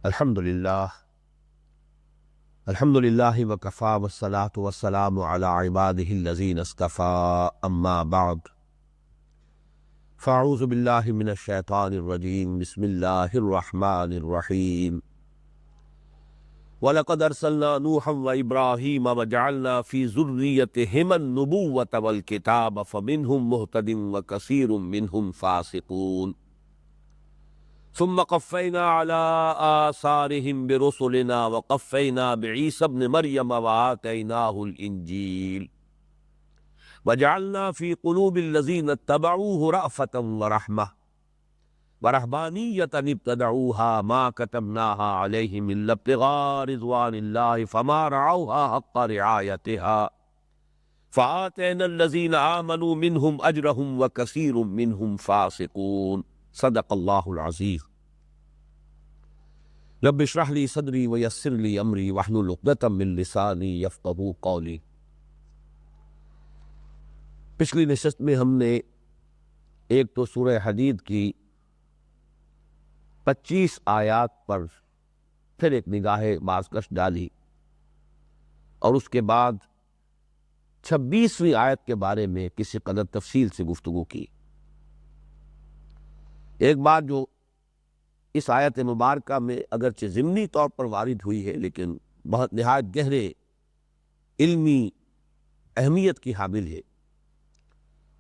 الحمدللہ وکفا والصلاة والسلام علی عبادہ الذین اصطفی اما بعد فاعوذ باللہ من الشیطان الرجیم بسم اللہ الرحمن الرحیم وَلَقَدْ أَرْسَلْنَا نُوحًا وَإِبْرَاهِيمَ وَجَعَلْنَا فِي ذُرِّيَّتِهِمَا النُّبُوَّةَ وَالْكِتَابَ فَمِنْهُمْ مُهْتَدٍ وَكَثِيرٌ مِّنْهُمْ فَاسِقُونَ ثم قفينا على آثارهم برسلنا وقفينا بعيسى ابن مريم وآتيناه الإنجيل وجعلنا في قلوب الذين اتبعوه رأفة ورحمة ورهبانية ابتدعوها ما كتبناها عليهم إلا ابتغاء رضوان الله فما رعوها حق رعايتها فآتينا الذين آمنوا منهم أجرهم وكثير منهم فاسقون صدق اللہ العظیم رب اشرح لی صدری ویسر لی امری واحلل عقدۃ من لسانی یفقہوا قولی۔ پچھلی نشست میں ہم نے ایک تو سورہ حدید کی 25 آیات پر پھر ایک نگاہ بازکش ڈالی اور اس کے بعد 26ویں آیت کے بارے میں کسی قدر تفصیل سے گفتگو کی۔ ایک بات جو اس آیت مبارکہ میں اگرچہ ضمنی طور پر وارد ہوئی ہے لیکن بہت نہایت گہرے علمی اہمیت کی حامل ہے،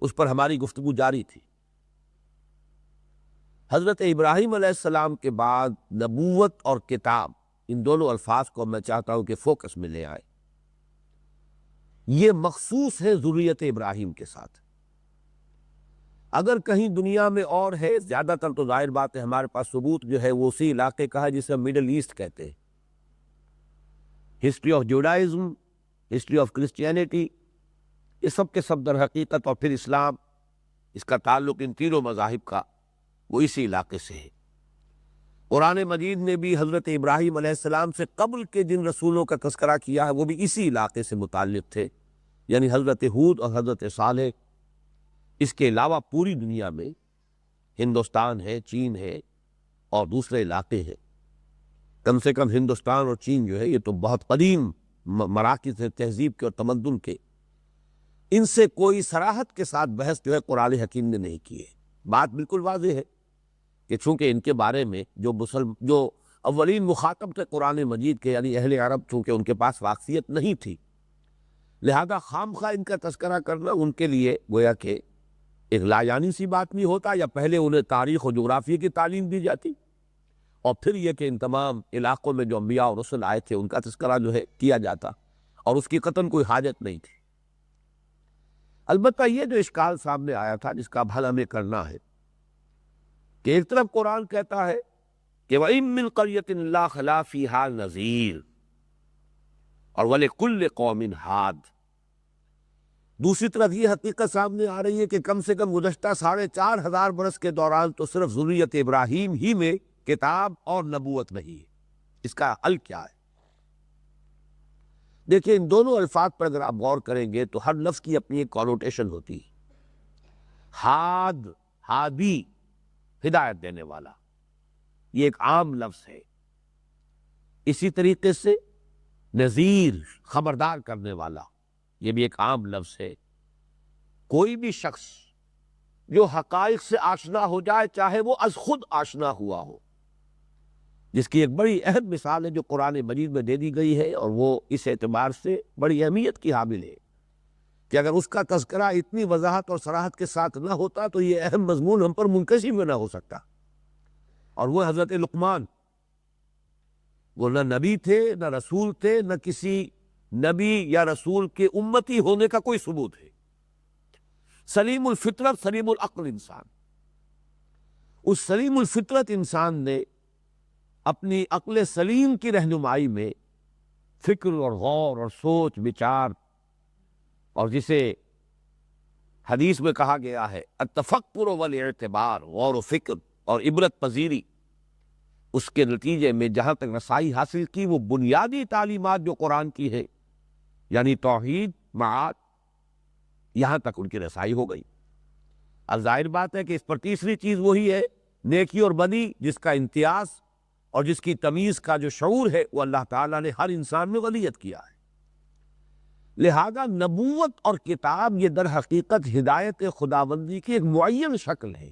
اس پر ہماری گفتگو جاری تھی۔ حضرت ابراہیم علیہ السلام کے بعد نبوت اور کتاب، ان دونوں الفاظ کو میں چاہتا ہوں کہ فوکس میں لے آئے۔ یہ مخصوص ہے ذریت ابراہیم کے ساتھ۔ اگر کہیں دنیا میں اور ہے، زیادہ تر تو ظاہر بات ہے ہمارے پاس ثبوت جو ہے وہ اسی علاقے کا ہے جسے ہم مڈل ایسٹ کہتے ہیں۔ History of Judaism, history of Christianity, یہ سب کے سب در حقیقت، اور پھر اسلام، اس کا تعلق ان تینوں مذاہب کا وہ اسی علاقے سے ہے۔ قرآن مجید نے بھی حضرت ابراہیم علیہ السلام سے قبل کے جن رسولوں کا تذکرہ کیا ہے وہ بھی اسی علاقے سے متعلق تھے، یعنی حضرت ہود اور حضرت صالح۔ اس کے علاوہ پوری دنیا میں ہندوستان ہے، چین ہے اور دوسرے علاقے ہیں۔ کم سے کم ہندوستان اور چین جو ہے یہ تو بہت قدیم مراکز ہیں تہذیب کے اور تمدن کے۔ ان سے کوئی صراحت کے ساتھ بحث جو ہے قرآن حکیم نے نہیں کی ہے۔ بات بالکل واضح ہے کہ چونکہ ان کے بارے میں جو اولین مخاطب تھے قرآن مجید کے، یعنی اہل عرب، چونکہ ان کے پاس واقفیت نہیں تھی، لہذا خام خواہ ان کا تذکرہ کرنا ان کے لیے گویا کہ ایک لایعنی سی بات نہیں ہوتا، یا پہلے انہیں تاریخ و جغرافیہ کی تعلیم دی جاتی اور پھر یہ کہ ان تمام علاقوں میں جو انبیاء اور رسل آئے تھے ان کا تذکرہ جو ہے کیا جاتا، اور اس کی قطعاً کوئی حاجت نہیں تھی۔ البتہ یہ جو اشکال سامنے آیا تھا جس کا حل ہمیں کرنا ہے کہ ایک طرف قرآن کہتا ہے کہ وَإِن مِّن قَرْيَةٍ إِلَّا خَلَا فِيهَا نَذِيرٌ اور وَلِكُلِّ قَوْمٍ هَادٍ، دوسری طرف یہ حقیقت سامنے آ رہی ہے کہ کم سے کم گزشتہ 4500 برس کے دوران تو صرف ذریت ابراہیم ہی میں کتاب اور نبوت نہیں ہے۔ اس کا حل کیا ہے؟ دیکھیں، ان دونوں الفاظ پر اگر آپ غور کریں گے تو ہر لفظ کی اپنی ایک کانوٹیشن ہوتی ہے۔ ہاد، ہادی، ہدایت دینے والا، یہ ایک عام لفظ ہے۔ اسی طریقے سے نذیر، خبردار کرنے والا، یہ بھی ایک عام لفظ ہے۔ کوئی بھی شخص جو حقائق سے آشنا ہو جائے، چاہے وہ از خود آشنا ہوا ہو، جس کی ایک بڑی اہم مثال ہے جو قرآن مجید میں دے دی گئی ہے، اور وہ اس اعتبار سے بڑی اہمیت کی حامل ہے کہ اگر اس کا تذکرہ اتنی وضاحت اور صراحت کے ساتھ نہ ہوتا تو یہ اہم مضمون ہم پر منکشف میں نہ ہو سکتا۔ اور وہ حضرت لقمان، وہ نہ نبی تھے، نہ رسول تھے، نہ کسی نبی یا رسول کے امتی ہونے کا کوئی ثبوت ہے۔ سلیم الفطرت، سلیم العقل انسان، اس سلیم الفطرت انسان نے اپنی عقل سلیم کی رہنمائی میں فکر اور غور اور سوچ بچار، اور جسے حدیث میں کہا گیا ہے التفکر والاعتبار، غور و فکر اور عبرت پذیری، اس کے نتیجے میں جہاں تک رسائی حاصل کی وہ بنیادی تعلیمات جو قرآن کی ہے، یعنی توحید، معاد، یہاں تک ان کی رسائی ہو گئی۔ اب ظاہر بات ہے کہ اس پر تیسری چیز وہی ہے نیکی اور بدی، جس کا امتیاز اور جس کی تمیز کا جو شعور ہے وہ اللہ تعالیٰ نے ہر انسان میں ولیت کیا ہے۔ لہذا نبوت اور کتاب یہ در حقیقت ہدایت خداوندی کی ایک معین شکل ہے،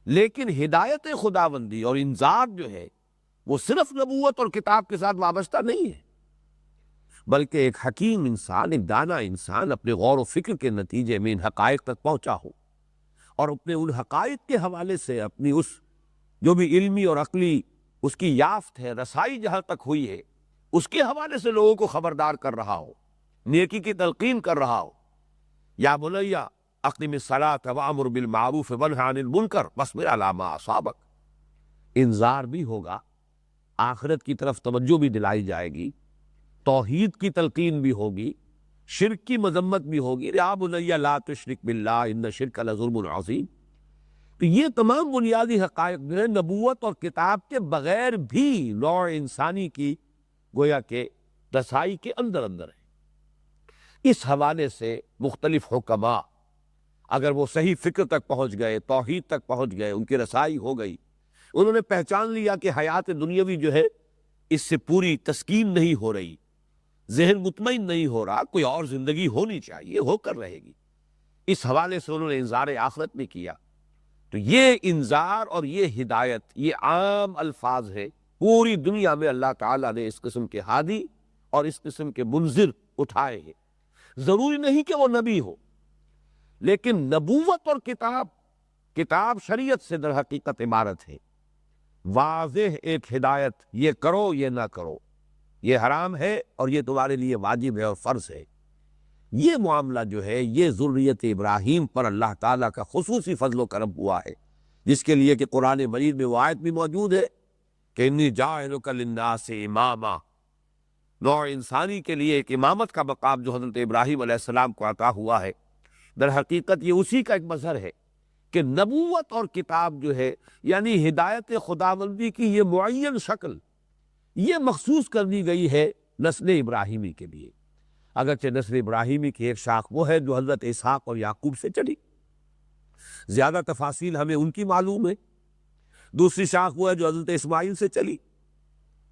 لیکن ہدایت خداوندی اور انذار جو ہے وہ صرف نبوت اور کتاب کے ساتھ وابستہ نہیں ہے، بلکہ ایک حکیم انسان، ایک دانا انسان اپنے غور و فکر کے نتیجے میں ان حقائق تک پہنچا ہو اور اپنے ان حقائق کے حوالے سے اپنی اس جو بھی علمی اور عقلی اس کی یافت ہے، رسائی جہاں تک ہوئی ہے، اس کے حوالے سے لوگوں کو خبردار کر رہا ہو، نیکی کی تلقین کر رہا ہو۔ یا بنی اقم الصلاۃ وامر بالمعروف وانہ عن المنکر واصبر علی ما اصابک، انذار بھی ہوگا، آخرت کی طرف توجہ بھی دلائی جائے گی، توحید کی تلقین بھی ہوگی، شرک کی مذمت بھی ہوگی، یا بنی لا تشرک باللہ ان الشرک لظلم عظیم۔ تو یہ تمام بنیادی حقائق جو ہے نبوت اور کتاب کے بغیر بھی نوع انسانی کی گویا کہ رسائی کے اندر اندر ہے۔ اس حوالے سے مختلف حکماء اگر وہ صحیح فکر تک پہنچ گئے، توحید تک پہنچ گئے، ان کی رسائی ہو گئی، انہوں نے پہچان لیا کہ حیات دنیاوی جو ہے اس سے پوری تسکین نہیں ہو رہی، ذہن مطمئن نہیں ہو رہا، کوئی اور زندگی ہونی چاہیے، ہو کر رہے گی، اس حوالے سے انہوں نے انذار آخرت بھی کیا۔ تو یہ انذار اور یہ ہدایت یہ عام الفاظ ہے، پوری دنیا میں اللہ تعالیٰ نے اس قسم کے ہادی اور اس قسم کے منذر اٹھائے ہیں۔ ضروری نہیں کہ وہ نبی ہو، لیکن نبوت اور کتاب شریعت سے در حقیقت عبارت ہے، واضح ایک ہدایت، یہ کرو یہ نہ کرو، یہ حرام ہے اور یہ تمہارے لیے واجب ہے اور فرض ہے۔ یہ معاملہ جو ہے یہ ذریت ابراہیم پر اللہ تعالیٰ کا خصوصی فضل و کرم ہوا ہے، جس کے لیے کہ قرآن مجید میں وہ آیت بھی موجود ہے کہ انی جاعلک للناس اماما، نوع انسانی کے لیے ایک امامت کا مقام جو حضرت ابراہیم علیہ السلام کو عطا ہوا ہے، در حقیقت یہ اسی کا ایک مظہر ہے کہ نبوت اور کتاب جو ہے یعنی ہدایت خداوندی کی یہ معین شکل یہ مخصوص کر دی گئی ہے نسل ابراہیمی کے لیے۔ اگرچہ نسل ابراہیمی کی ایک شاخ وہ ہے جو حضرت اسحاق اور یعقوب سے چلی، زیادہ تفاصیل ہمیں ان کی معلوم ہے۔ دوسری شاخ وہ ہے جو حضرت اسماعیل سے چلی،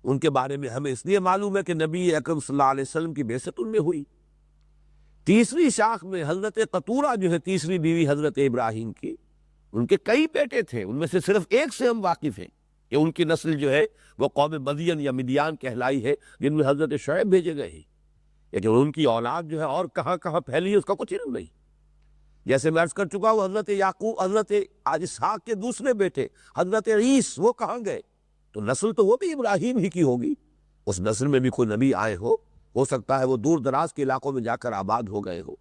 ان کے بارے میں ہمیں اس لیے معلوم ہے کہ نبی اکرم صلی اللہ علیہ وسلم کی بعثت ان میں ہوئی۔ تیسری شاخ میں حضرت قطورہ جو ہے تیسری بیوی حضرت ابراہیم کی، ان کے کئی بیٹے تھے، ان میں سے صرف ایک سے ہم واقف ہیں کہ ان کی نسل جو ہے وہ قوم مدین یا مدیان کہلائی ہے، جن میں حضرت شعیب بھیجے گئے ہیں، لیکن ان کی اولاد جو ہے اور کہاں کہاں پھیلی ہے اس کا کچھ علم نہیں۔ جیسے میں عرض کر چکا ہوں حضرت یعقوب، حضرت اسحاق کے دوسرے بیٹے حضرت عیس وہ کہاں گئے؟ تو نسل تو وہ بھی ابراہیم ہی کی ہوگی، اس نسل میں بھی کوئی نبی آئے ہو سکتا ہے وہ دور دراز کے علاقوں میں جا کر آباد ہو گئے ہو،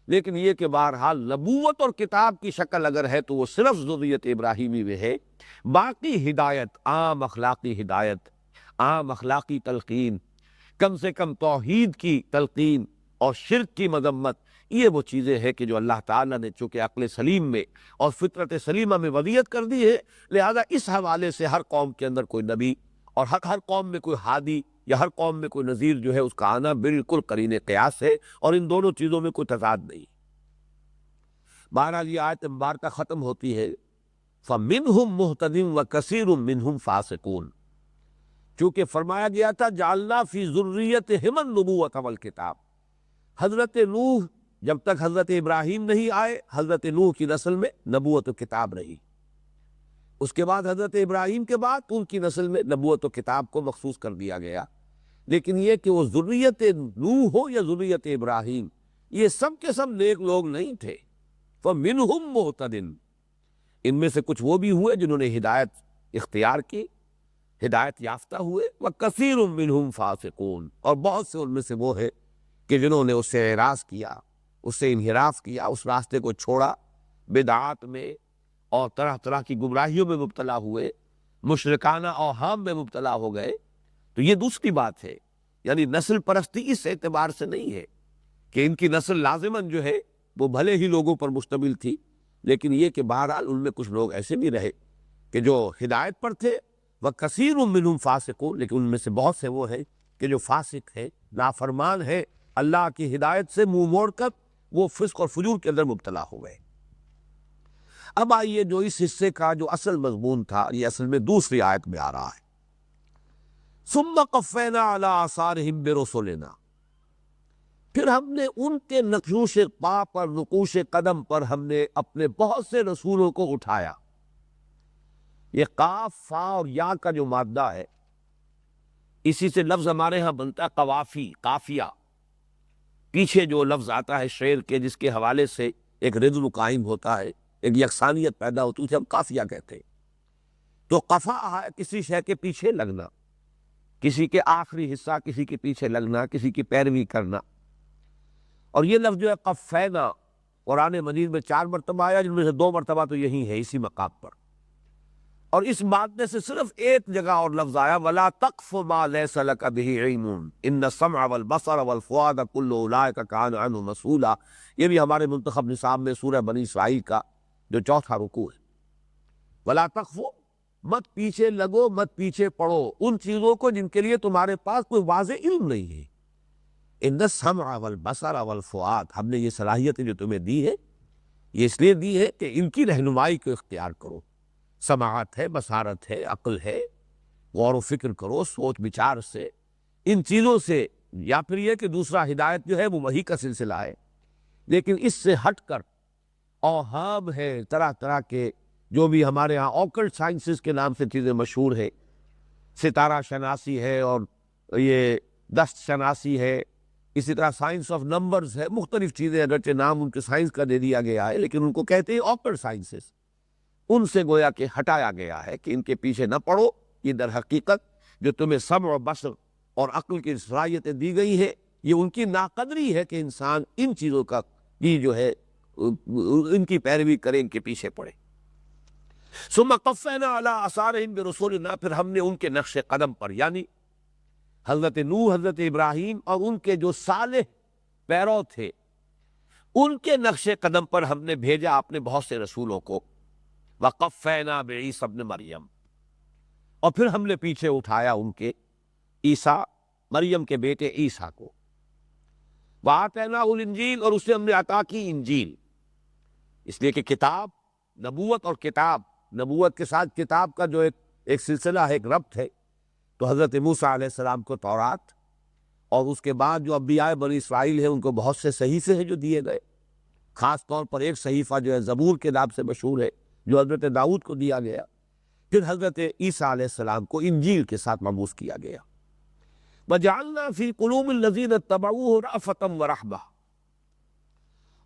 لیکن یہ کہ بہرحال نبوت اور کتاب کی شکل اگر ہے تو وہ صرف ذریت ابراہیمی میں ہے۔ باقی ہدایت، عام اخلاقی ہدایت، عام اخلاقی تلقین، کم سے کم توحید کی تلقین اور شرک کی مذمت، یہ وہ چیزیں ہیں کہ جو اللہ تعالیٰ نے چونکہ عقل سلیم میں اور فطرت سلیمہ میں وضعیت کر دی ہے، لہذا اس حوالے سے ہر قوم کے اندر کوئی نبی اور ہر قوم میں کوئی ہادی یا ہر قوم میں کوئی نذیر جو ہے اس کا آنا بالکل قرین قیاس ہے، اور ان دونوں چیزوں میں کوئی تضاد نہیں۔ بہرحال یہ آیت مبارکہ ختم ہوتی ہے فَمِنْهُمْ مُهْتَدٍ وَكَثِيرٌ مِّنْهُمْ فَاسِقُونَ، چونکہ فرمایا گیا تھا جعلنا فی ذریتہم النبوۃ والکتاب، حضرت نوح جب تک حضرت ابراہیم نہیں آئے حضرت نوح کی نسل میں نبوت و کتاب رہی، اس کے بعد حضرت ابراہیم کے بعد ان کی نسل میں نبوت و کتاب کو مخصوص کر دیا گیا، لیکن یہ کہ وہ ذریت نوح ہو یا ذریت ابراہیم، یہ سب کے سب نیک لوگ نہیں تھے۔ فَمِنْهُمْ مُهْتَدٍ، ان میں سے کچھ وہ بھی ہوئے جنہوں نے ہدایت اختیار کی، ہدایت یافتہ ہوئے، وَكَثِيرٌ مِّنْهُمْ فَاسِقُونَ، اور بہت سے ان میں سے وہ ہے کہ جنہوں نے اس سے اعراض کیا، اس سے انحراف کیا، اس راستے کو چھوڑا، بدعات میں اور طرح طرح کی گمراہیوں میں مبتلا ہوئے، مشرکانہ اوہام میں مبتلا ہو گئے۔ تو یہ دوسری بات ہے، یعنی نسل پرستی اس اعتبار سے نہیں ہے کہ ان کی نسل لازماً جو ہے وہ بھلے ہی لوگوں پر مشتمل تھی، لیکن یہ کہ بہرحال ان میں کچھ لوگ ایسے بھی رہے کہ جو ہدایت پر تھے، وَكَثِيرٌ مِّنْهُمْ فَاسِقُونَ، لیکن ان میں سے بہت سے وہ ہیں کہ جو فاسق ہے، نافرمان ہے، اللہ کی ہدایت سے منہ موڑ کر وہ فسق اور فجور کے اندر مبتلا ہو گئے۔ اب آئیے جو اس حصے کا جو اصل مضمون تھا یہ اصل میں دوسری آیت میں آ رہا ہے، ثم قفینا علی آثارہم برسلنا، پھر ہم نے ان کے نقوش پا پر، نقوش قدم پر ہم نے اپنے بہت سے رسولوں کو اٹھایا۔ یہ قاف، فا اور یا کا جو مادہ ہے اسی سے لفظ ہمارے ہاں بنتا ہے قوافی، قافیہ۔ پیچھے جو لفظ آتا ہے شعر کے جس کے حوالے سے ایک رزم قائم ہوتا ہے، ایک یکسانیت پیدا ہوتی ہے، اسے ہم قافیہ کہتے ہیں۔ تو قفا ہے کسی شے کے پیچھے لگنا، کسی کے آخری حصہ کسی کے پیچھے لگنا، کسی کی پیروی کرنا۔ اور یہ لفظ جو ہے قفینا قرآن مجید میں 4 مرتبہ آیا، جن میں سے 2 مرتبہ تو یہی ہے اسی مقام پر، اور اس مادے سے صرف ایک جگہ اور لفظ آیا وَلَا تَقْفُ مَا لَيْسَ لَكَ بِهِ عِلْمٌ إِنَّ السَّمْعَ وَالْبَصَرَ وَالْفُؤَادَ كُلُّ أُولَٰئِكَ كَانَ عَنْهُ مسئولا۔ یہ بھی ہمارے منتخب نصاب میں سورہ بنی اسرائیل کا جو 4تھا رکوع ہے۔ وَلَا تَقْفُ، مت پیچھے لگو، مت پیچھے پڑو ان چیزوں کو جن کے لیے تمہارے پاس کوئی واضح علم نہیں ہے۔ إِنَّ السَّمْعَ وَالْبَصَرَ وَالْفُؤَادَ، ہم نے یہ صلاحیتیں جو تمہیں دی ہے یہ اس لیے دی ہے کہ ان کی رہنمائی کو اختیار کرو۔ سماعت ہے، بصارت ہے، عقل ہے، غور و فکر کرو سوچ بچار سے ان چیزوں سے، یا پھر یہ کہ دوسرا ہدایت جو ہے وہ وحی کا سلسلہ ہے، لیکن اس سے ہٹ کر اوہام ہے، طرح طرح کے جو بھی ہمارے ہاں آکلٹ سائنسز کے نام سے چیزیں مشہور ہے، ستارہ شناسی ہے اور یہ دست شناسی ہے، اسی طرح سائنس آف نمبرز ہے، مختلف چیزیں اگرچہ نام ان کے سائنس کا دے دیا گیا ہے لیکن ان کو کہتے ہیں آکلٹ سائنسز۔ ان سے گویا کہ ہٹایا گیا ہے کہ ان کے پیچھے نہ پڑو، یہ در حقیقت جو تمہیں سمع و بصر اور عقل کی صلاحیتیں دی گئی ہے یہ ان کی ناقدری ہے کہ انسان ان چیزوں کا یہ جو ہے ان کی پیروی کرے، ان کے پیچھے پڑے۔ ثم قفینا علی آثارہم برسولنا، پھر ہم نے ان کے نقش قدم پر، یعنی حضرت نوح، حضرت ابراہیم اور ان کے جو صالح پیرو تھے ان کے نقش قدم پر ہم نے بھیجا اپنے بہت سے رسولوں کو۔ وَقَفَّيْنَا بِعِيسَىٰ ابْنِ مریم، اور پھر ہم نے پیچھے اٹھایا ان کے عیسیٰ، مریم کے بیٹے عیسیٰ کو۔ وَآتَيْنَاهُ الْإِنْجِيلَ، اور اسے ہم نے عطا کی انجیل، اس لیے کہ کتاب، نبوت اور کتاب، نبوت کے ساتھ کتاب کا جو ایک سلسلہ ہے، ایک ربط ہے، تو حضرت موسیٰ علیہ السلام کو تورات، اور اس کے بعد جو انبیاء بنی اسرائیل ہیں ان کو بہت سے صحیفے ہیں جو دیے گئے، خاص طور پر ایک صحیفہ جو ہے زبور کے نام سے مشہور ہے جو حضرت داؤد کو دیا گیا، پھر حضرت عیسیٰ علیہ السلام کو انجیل کے ساتھ مبعوث کیا گیا۔ وَجَعَلْنَا فِي قُلُوبِ الَّذِينَ اتَّبَعُوهُ رَأْفَةً وَرَحْمَةً،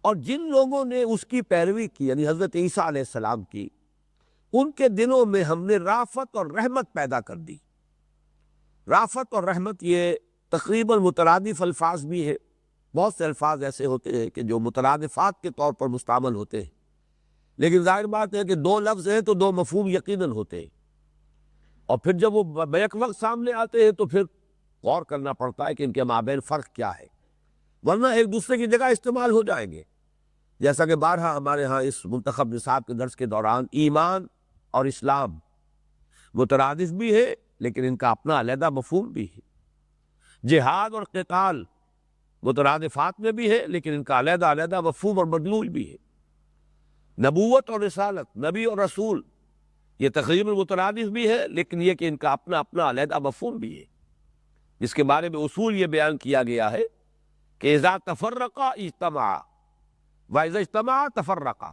اور جن لوگوں نے اس کی پیروی کی یعنی حضرت عیسیٰ علیہ السلام کی، ان کے دلوں میں ہم نے رافت اور رحمت پیدا کر دی۔ رافت اور رحمت یہ تقریباً مترادف الفاظ بھی ہے، بہت سے الفاظ ایسے ہوتے ہیں کہ جو مترادفات کے طور پر مستعمل ہوتے ہیں، لیکن ظاہر بات ہے کہ 2 لفظ ہیں تو 2 مفہوم یقیناً ہوتے ہیں، اور پھر جب وہ بیک وقت سامنے آتے ہیں تو پھر غور کرنا پڑتا ہے کہ ان کے مابین فرق کیا ہے، ورنہ ایک دوسرے کی جگہ استعمال ہو جائیں گے۔ جیسا کہ بارہا ہمارے ہاں اس منتخب نصاب کے درس کے دوران ایمان اور اسلام مترادف بھی ہے لیکن ان کا اپنا علیحدہ مفہوم بھی ہے، جہاد اور قتال مترادفات میں بھی ہے لیکن ان کا علیحدہ علیحدہ مفہوم اور مدلول بھی ہے، نبوت اور رسالت، نبی اور رسول یہ تقریباً مترادف بھی ہے لیکن یہ کہ ان کا اپنا اپنا علیحدہ مفہوم بھی ہے، جس کے بارے میں اصول یہ بیان کیا گیا ہے کہ اذا تفرقا اجتمعا واذا اجتمعا تفرقا،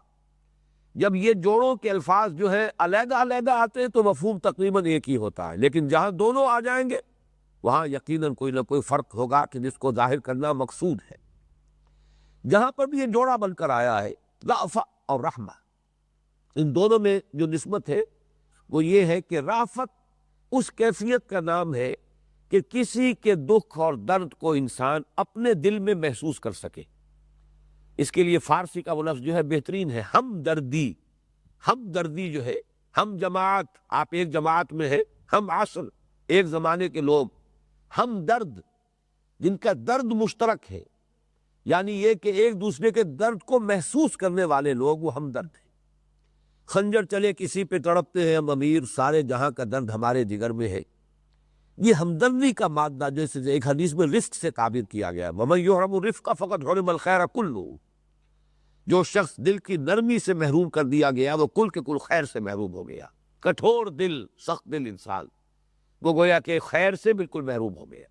جب یہ جوڑوں کے الفاظ جو ہیں علیحدہ علیحدہ آتے ہیں تو مفہوم تقریباً ایک ہی ہوتا ہے، لیکن جہاں دونوں آ جائیں گے وہاں یقیناً کوئی نہ کوئی فرق ہوگا کہ جس کو ظاہر کرنا مقصود ہے۔ جہاں پر بھی یہ جوڑا بن کر آیا ہے رأفہ اور رحمہ، ان دونوں میں جو نسبت ہے وہ یہ ہے کہ رافت اس کیفیت کا نام ہے کہ کسی کے دکھ اور درد کو انسان اپنے دل میں محسوس کر سکے۔ اس کے لیے فارسی کا وہ لفظ جو ہے بہترین ہے، ہمدردی۔ ہمدردی جو ہے، ہم جماعت، آپ ایک جماعت میں ہیں، ہم عصر ایک زمانے کے لوگ، ہم درد جن کا درد مشترک ہے، یعنی یہ کہ ایک دوسرے کے درد کو محسوس کرنے والے لوگ، وہ ہمدرد ہیں۔ خنجر چلے کسی پہ تڑپتے ہیں ہم امیر، سارے جہاں کا درد ہمارے جگر میں ہے، یہ ہمدردی کا مادہ جیسے ایک حدیث میں رفق سے تعبیر کیا گیا ہے، وَمَن يُحْرَمُ الرِّفْقَ فَقَدْ حُرِمَ الْخَيْرَ كُلُّهُ، جو شخص دل کی نرمی سے محروم کر دیا گیا وہ کل کے کل خیر سے محروم ہو گیا۔ کٹھور دل، سخت دل انسان، وہ گویا کہ خیر سے بالکل محروم ہو گیا۔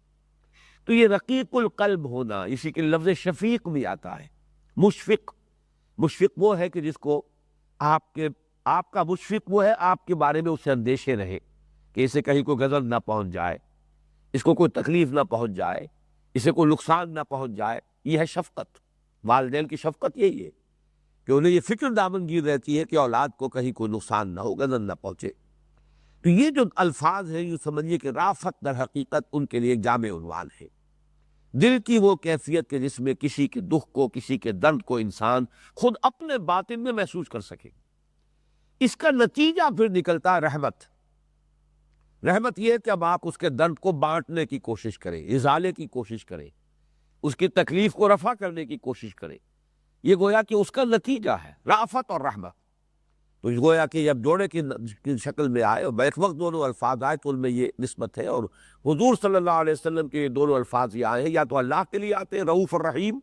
تو یہ رقیق القلب ہونا، اسی کے لفظ شفیق بھی آتا ہے۔ مشفق وہ ہے کہ جس کو آپ کا مشفق وہ ہے آپ کے بارے میں اسے اندیشے رہے کہ اسے کہیں کوئی غضب نہ پہنچ جائے، اس کو کوئی تکلیف نہ پہنچ جائے، اسے کوئی نقصان نہ پہنچ جائے۔ یہ ہے شفقت۔ والدین کی شفقت یہی ہے کہ انہیں یہ فکر دامنگیر رہتی ہے کہ اولاد کو کہیں کوئی نقصان نہ ہو، غضب نہ پہنچے۔ تو یہ جو الفاظ ہیں یوں سمجھیے کہ رافت در حقیقت ان کے لیے ایک جامع عنوان ہے۔ دل کی وہ کیفیت کہ جس میں کسی کے دکھ کو، کسی کے درد کو انسان خود اپنے باطن میں محسوس کر سکے۔ اس کا نتیجہ پھر نکلتا ہے رحمت۔ رحمت یہ ہے کہ اب آپ اس کے درد کو بانٹنے کی کوشش کریں، ازالے کی کوشش کریں، اس کی تکلیف کو رفع کرنے کی کوشش کریں۔ یہ گویا کہ اس کا نتیجہ ہے رافت اور رحمت۔ تو گویا کہ جب جوڑے کی شکل میں آئے اور بیک وقت دونوں الفاظ آئے تو ان میں یہ نسبت ہے، اور حضور صلی اللہ علیہ وسلم کے یہ دونوں الفاظ یہ آئے ہیں یا تو اللہ کے لیے آتے ہیں رؤوف الرحیم،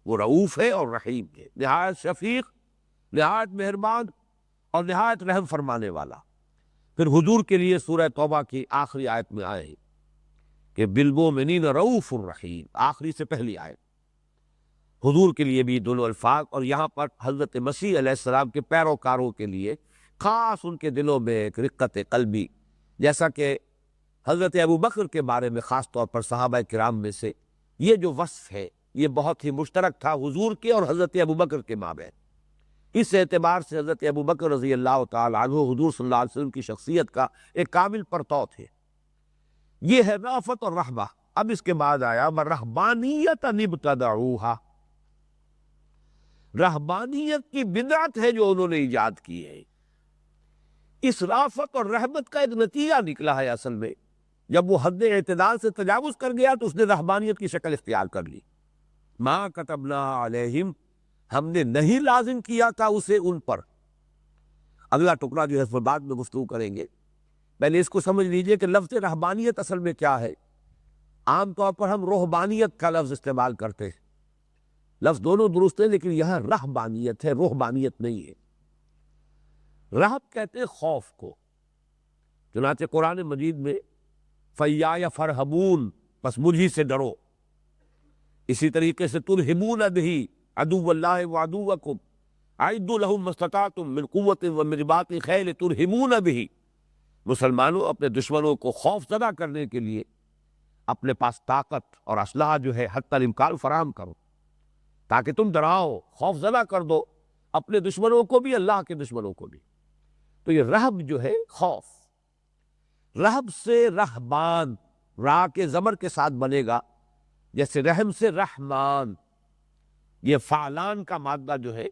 وہ رؤوف ہے اور رحیم ہے، نہایت شفیق، نہایت مہربان اور نہایت رحم فرمانے والا۔ پھر حضور کے لیے سورہ توبہ کی آخری آیت میں آئے ہیں کہ بالمؤمنین رؤوف الرحیم، آخری سے پہلی آیت۔ حضور کے لیے بھی دونوں الفاظ، اور یہاں پر حضرت مسیح علیہ السلام کے پیروکاروں کے لیے خاص ان کے دلوں میں ایک رقت قلبی، جیسا کہ حضرت ابوبکر کے بارے میں خاص طور پر صحابہ کرام میں سے یہ جو وصف ہے یہ بہت ہی مشترک تھا حضور کے اور حضرت ابوبکر کے مابین۔ اس اعتبار سے حضرت ابوبکر رضی اللہ تعالی عنہ حضور صلی اللہ علیہ وسلم کی شخصیت کا ایک کامل پرتو تھے۔ یہ ہے رافت اور رحمہ۔ اب اس کے بعد آیا رہبانیت ابتدعوہا، رہبانیت کی بدعت ہے جو انہوں نے ایجاد کی ہے۔ اس رافت اور رحمت کا ایک نتیجہ نکلا ہے اصل میں، جب وہ حد اعتدال سے تجاوز کر گیا تو اس نے رہبانیت کی شکل اختیار کر لی۔ ما کتبنا علیہم، ہم نے نہیں لازم کیا تھا اسے ان پر۔ اگلا ٹکڑا جو ہے اس پر بعد میں گفتگو کریں گے، پہلے اس کو سمجھ لیجئے کہ لفظ رہبانیت اصل میں کیا ہے۔ عام طور پر ہم روحبانیت کا لفظ استعمال کرتے ہیں، لفظ دونوں درست ہے لیکن یہاں رہبانیت ہے، روحبانیت نہیں ہے۔ رہب کہتے ہیں خوف کو، چنانچہ قرآن مجید میں فَإِيَّايَ فَارْهَبُونَ، بس مجھی سے ڈرو۔ اسی طریقے سے تُرْهِبُونَ بِهِ عَدُوَّ اللَّهِ وَعَدُوَّكُمْ أَعِدُّوا لَهُم مَّا اسْتَطَعْتُم مِّن قُوَّةٍ وَمِن رِّبَاطِ الْخَيْلِ تُرْهِبُونَ بِهِ، مسلمانوں اپنے دشمنوں کو خوف زدہ کرنے کے لیے اپنے پاس طاقت اور اسلحہ جو ہے حتی الامکان فراہم کرو تاکہ تم ڈراؤ، خوف زدہ کر دو اپنے دشمنوں کو بھی، اللہ کے دشمنوں کو بھی۔ تو یہ رہب جو ہے خوف، رہب سے رہبان، را کے زبر کے ساتھ بنے گا، جیسے رحم سے رحمان۔ یہ فعلان کا مادہ جو ہے،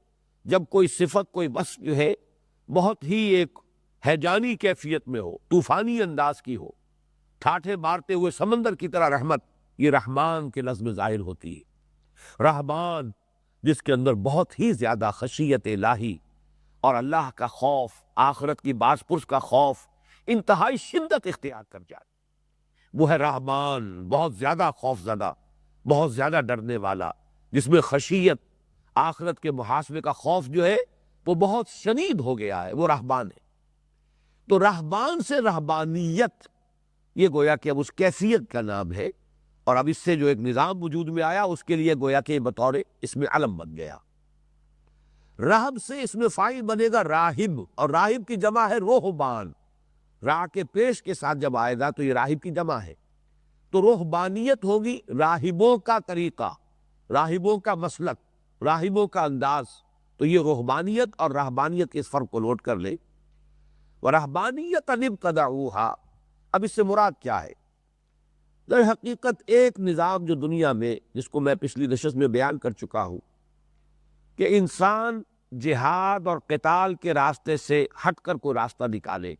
جب کوئی صفت، کوئی وصف جو ہے بہت ہی ایک ہیجانی کیفیت میں ہو، طوفانی انداز کی ہو، ٹھاٹھے مارتے ہوئے سمندر کی طرح رحمت، یہ رحمان کے لفظ میں ظاہر ہوتی ہے۔ رحمان جس کے اندر بہت ہی زیادہ خشیت الہی اور اللہ کا خوف، آخرت کی باز پرس کا خوف انتہائی شدت اختیار کر جائے، وہ ہے رحمان، بہت زیادہ خوف زدہ، بہت زیادہ ڈرنے والا، جس میں خشیت، آخرت کے محاسبے کا خوف جو ہے وہ بہت شدید ہو گیا ہے، وہ رہبان ہے۔ تو رہبان سے رہبانیت، یہ گویا کہ اب اس کیفیت کا نام ہے، اور اب اس سے جو ایک نظام وجود میں آیا اس کے لیے گویا کہ بطور اس میں علم بن گیا۔ رہب سے اس میں فاعل بنے گا راہب، اور راہب کی جمع ہے روحبان، راہ کے پیش کے ساتھ جب آئے گا تو یہ راہب کی جمع ہے۔ تو روحبانیت ہوگی راہبوں کا طریقہ، راہبوں کا مسلک، راہبوں کا انداز۔ تو یہ روحبانیت اور رہبانیت کے اس فرق کو نوٹ کر لیں۔ وَرَهْبَانِيَّةً ابْتَدَعُوهَا، اب اس سے مراد کیا ہے؟ در حقیقت ایک نظام جو دنیا میں، جس کو میں پچھلی نشست میں بیان کر چکا ہوں، کہ انسان جہاد اور قتال کے راستے سے ہٹ کر کوئی راستہ نکالے،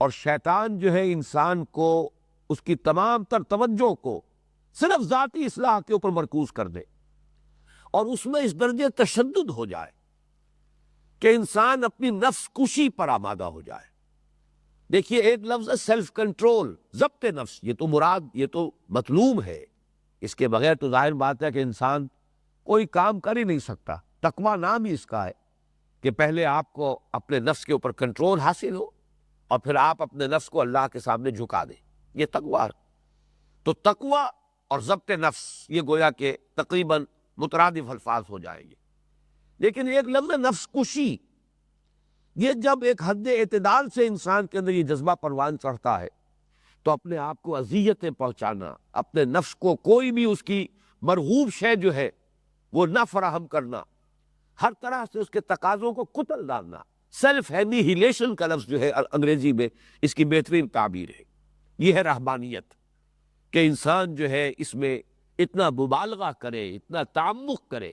اور شیطان جو ہے انسان کو اس کی تمام تر توجہ کو صرف ذاتی اصلاح کے اوپر مرکوز کر دے، اور اس میں اس درجے تشدد ہو جائے کہ انسان اپنی نفس کشی پر آمادہ ہو جائے۔ دیکھیے ایک لفظ ہے سیلف کنٹرول، ضبط نفس، یہ تو مراد، یہ تو مطلوب ہے، اس کے بغیر تو ظاہر بات ہے کہ انسان کوئی کام کر ہی نہیں سکتا۔ تقویٰ نام ہی اس کا ہے کہ پہلے آپ کو اپنے نفس کے اوپر کنٹرول حاصل ہو اور پھر آپ اپنے نفس کو اللہ کے سامنے جھکا دیں، یہ تقویٰ ہے۔ تو تقویٰ اور ضبط نفس یہ گویا کہ تقریباً مترادف الفاظ ہو جائیں گے، لیکن ایک لفظ نفس کشی، یہ جب ایک حد اعتدال سے انسان کے اندر یہ جذبہ پروان چڑھتا ہے تو اپنے آپ کو اذیتیں پہنچانا، اپنے نفس کو کوئی بھی اس کی مرغوب شے جو ہے وہ نہ فراہم کرنا، ہر طرح سے اس کے تقاضوں کو کتل ڈالنا، سیلف اینیہیلیشن کا لفظ جو ہے انگریزی میں اس کی بہترین تعبیر ہے۔ یہ ہے رہبانیت، کہ انسان جو ہے اس میں اتنا مبالغہ کرے، اتنا تعمق کرے،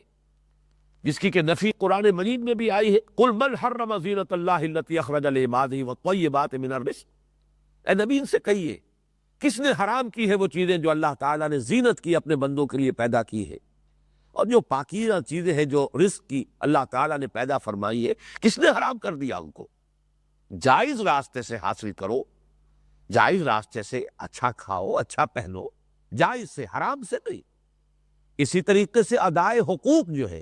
جس کی کہ نفی قرآن مجید میں بھی آئی ہے، قل من حرم زینۃ اللہ التی اخرج لعبادہ والطیبات من الرزق۔ اے نبی ان سے کہیے کس نے حرام کی ہے وہ چیزیں جو اللہ تعالیٰ نے زینت کی اپنے بندوں کے لیے پیدا کی ہے، اور جو پاکیزہ چیزیں ہیں جو رزق کی اللہ تعالیٰ نے پیدا فرمائی ہے، کس نے حرام کر دیا ان کو؟ جائز راستے سے حاصل کرو، جائز راستے سے اچھا کھاؤ، اچھا پہنو، جائز سے، حرام سے نہیں۔ اسی طریقے سے ادائے حقوق جو ہے،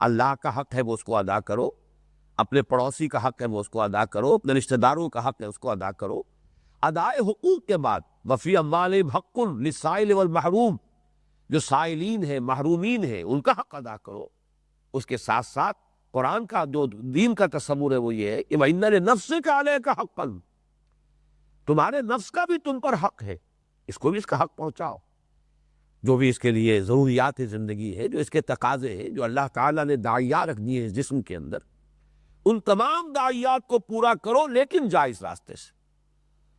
اللہ کا حق ہے وہ اس کو ادا کرو، اپنے پڑوسی کا حق ہے وہ اس کو ادا کرو، اپنے رشتہ داروں کا حق ہے اس کو ادا کرو۔ ادائے حقوق کے بعد وفی اموالہم حق للسائل والمحروم، جو سائلین ہیں، محرومین ہیں، ان کا حق ادا کرو۔ اس کے ساتھ ساتھ قرآن کا جو دین کا تصور ہے وہ یہ ہے کہ وَإِنَّ لِنَفْسِكَ عَلَيْكَ حَقًّا، تمہارے نفس کا بھی تم پر حق ہے، اس کو بھی اس کا حق پہنچاؤ، جو بھی اس کے لیے ضروریات زندگی ہے، جو اس کے تقاضے ہیں، جو اللہ تعالیٰ نے داعیات رکھ دیے ہیں اس جسم کے اندر، ان تمام داعیات کو پورا کرو، لیکن جائز راستے سے۔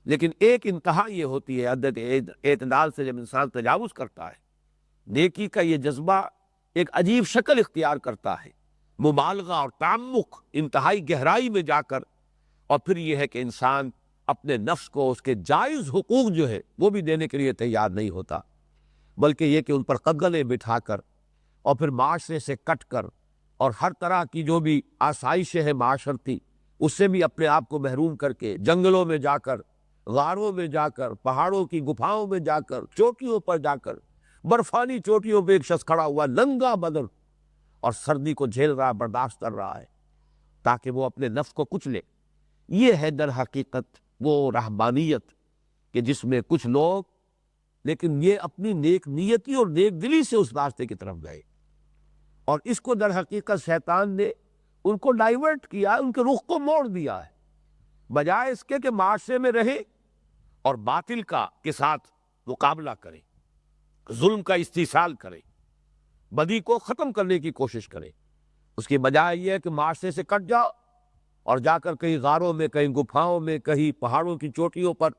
لیکن ایک انتہا یہ ہوتی ہے، عدد اعتدال سے جب انسان تجاوز کرتا ہے، نیکی کا یہ جذبہ ایک عجیب شکل اختیار کرتا ہے، مبالغہ اور تعمق انتہائی گہرائی میں جا کر، اور پھر یہ ہے کہ انسان اپنے نفس کو اس کے جائز حقوق جو ہے وہ بھی دینے کے لیے تیار نہیں ہوتا، بلکہ یہ کہ ان پر قدغنیں بٹھا کر اور پھر معاشرے سے کٹ کر اور ہر طرح کی جو بھی آسائشیں ہیں معاشرتی، اس سے بھی اپنے آپ کو محروم کر کے جنگلوں میں جا کر، غاروں میں جا کر، پہاڑوں کی گپھاؤں میں جا کر، چوٹیوں پر جا کر، برفانی چوٹیوں پہ ایک شخص کھڑا ہوا ننگا بدن اور سردی کو جھیل رہا، برداشت کر رہا ہے تاکہ وہ اپنے نفس کو کچلے۔ یہ ہے در حقیقت وہ رہبانیت کہ جس میں کچھ لوگ لیکن یہ اپنی نیک نیتی اور نیک دلی سے اس راستے کی طرف گئے، اور اس کو در حقیقت شیطان نے ان کو ڈائیورٹ کیا، ان کے رخ کو موڑ دیا ہے، بجائے اس کے کہ معاشرے میں رہے اور باطل کے ساتھ مقابلہ کرے، ظلم کا استحصال کرے، بدی کو ختم کرنے کی کوشش کرے، اس کی بجائے یہ ہے کہ معاشرے سے کٹ جاؤ اور جا کر کہیں غاروں میں، کہیں گپھاؤں میں، کہیں پہاڑوں کی چوٹیوں پر،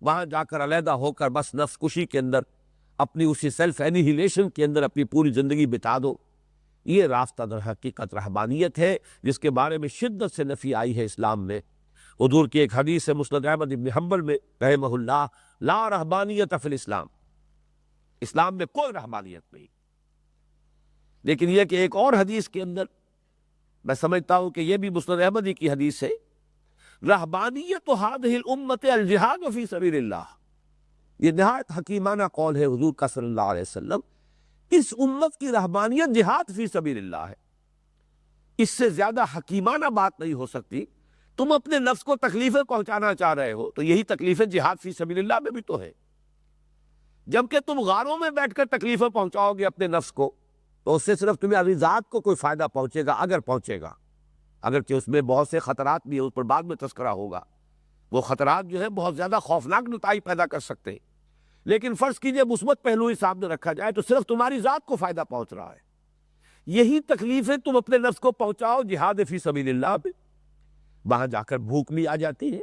وہاں جا کر علیحدہ ہو کر بس نفس کشی کے اندر، اپنی اسی سیلف اینیہیلیشن کے اندر اپنی پوری زندگی بتا دو۔ یہ راستہ در حقیقت رہبانیت ہے، جس کے بارے میں شدت سے نفی آئی ہے اسلام میں۔ حضور کی ایک حدیث ہے مسند احمد بن حنبل میں رحمہ اللہ، لا رہبانیت فی الاسلام، اسلام میں کوئی رہبانیت نہیں۔ لیکن یہ کہ ایک اور حدیث کے اندر میں سمجھتا ہوں کہ یہ بھی مسند احمدی کی حدیث ہے، رہبانیت ہذہ الامت الجہاد فی سبیل اللہ، یہ نہایت حکیمانہ قول ہے حضور کا صلی اللہ علیہ وسلم، اس امت کی رہبانیت جہاد فی سبیل اللہ ہے۔ اس سے زیادہ حکیمانہ بات نہیں ہو سکتی۔ تم اپنے نفس کو تکلیفیں پہنچانا چاہ رہے ہو تو یہی تکلیفیں جہاد فی سبیل اللہ میں بھی تو ہے۔ جبکہ تم غاروں میں بیٹھ کر تکلیفیں پہنچاؤ گے اپنے نفس کو تو اس سے صرف تمہیں اپنی ذات کو کوئی فائدہ پہنچے گا، اگر پہنچے گا، اگرچہ اس میں بہت سے خطرات بھی ہیں، اس پر بعد میں تذکرہ ہوگا۔ وہ خطرات جو ہے بہت زیادہ خوفناک نتائج پیدا کر سکتے ہیں، لیکن فرض کیجئے مثبت پہلو ہی سامنے رکھا جائے تو صرف تمہاری ذات کو فائدہ پہنچ رہا ہے۔ یہی تکلیفیں تم اپنے نفس کو پہنچاؤ جہاد فی سبیل اللہ پہ، وہاں جا کر بھوک بھی آ جاتی ہے۔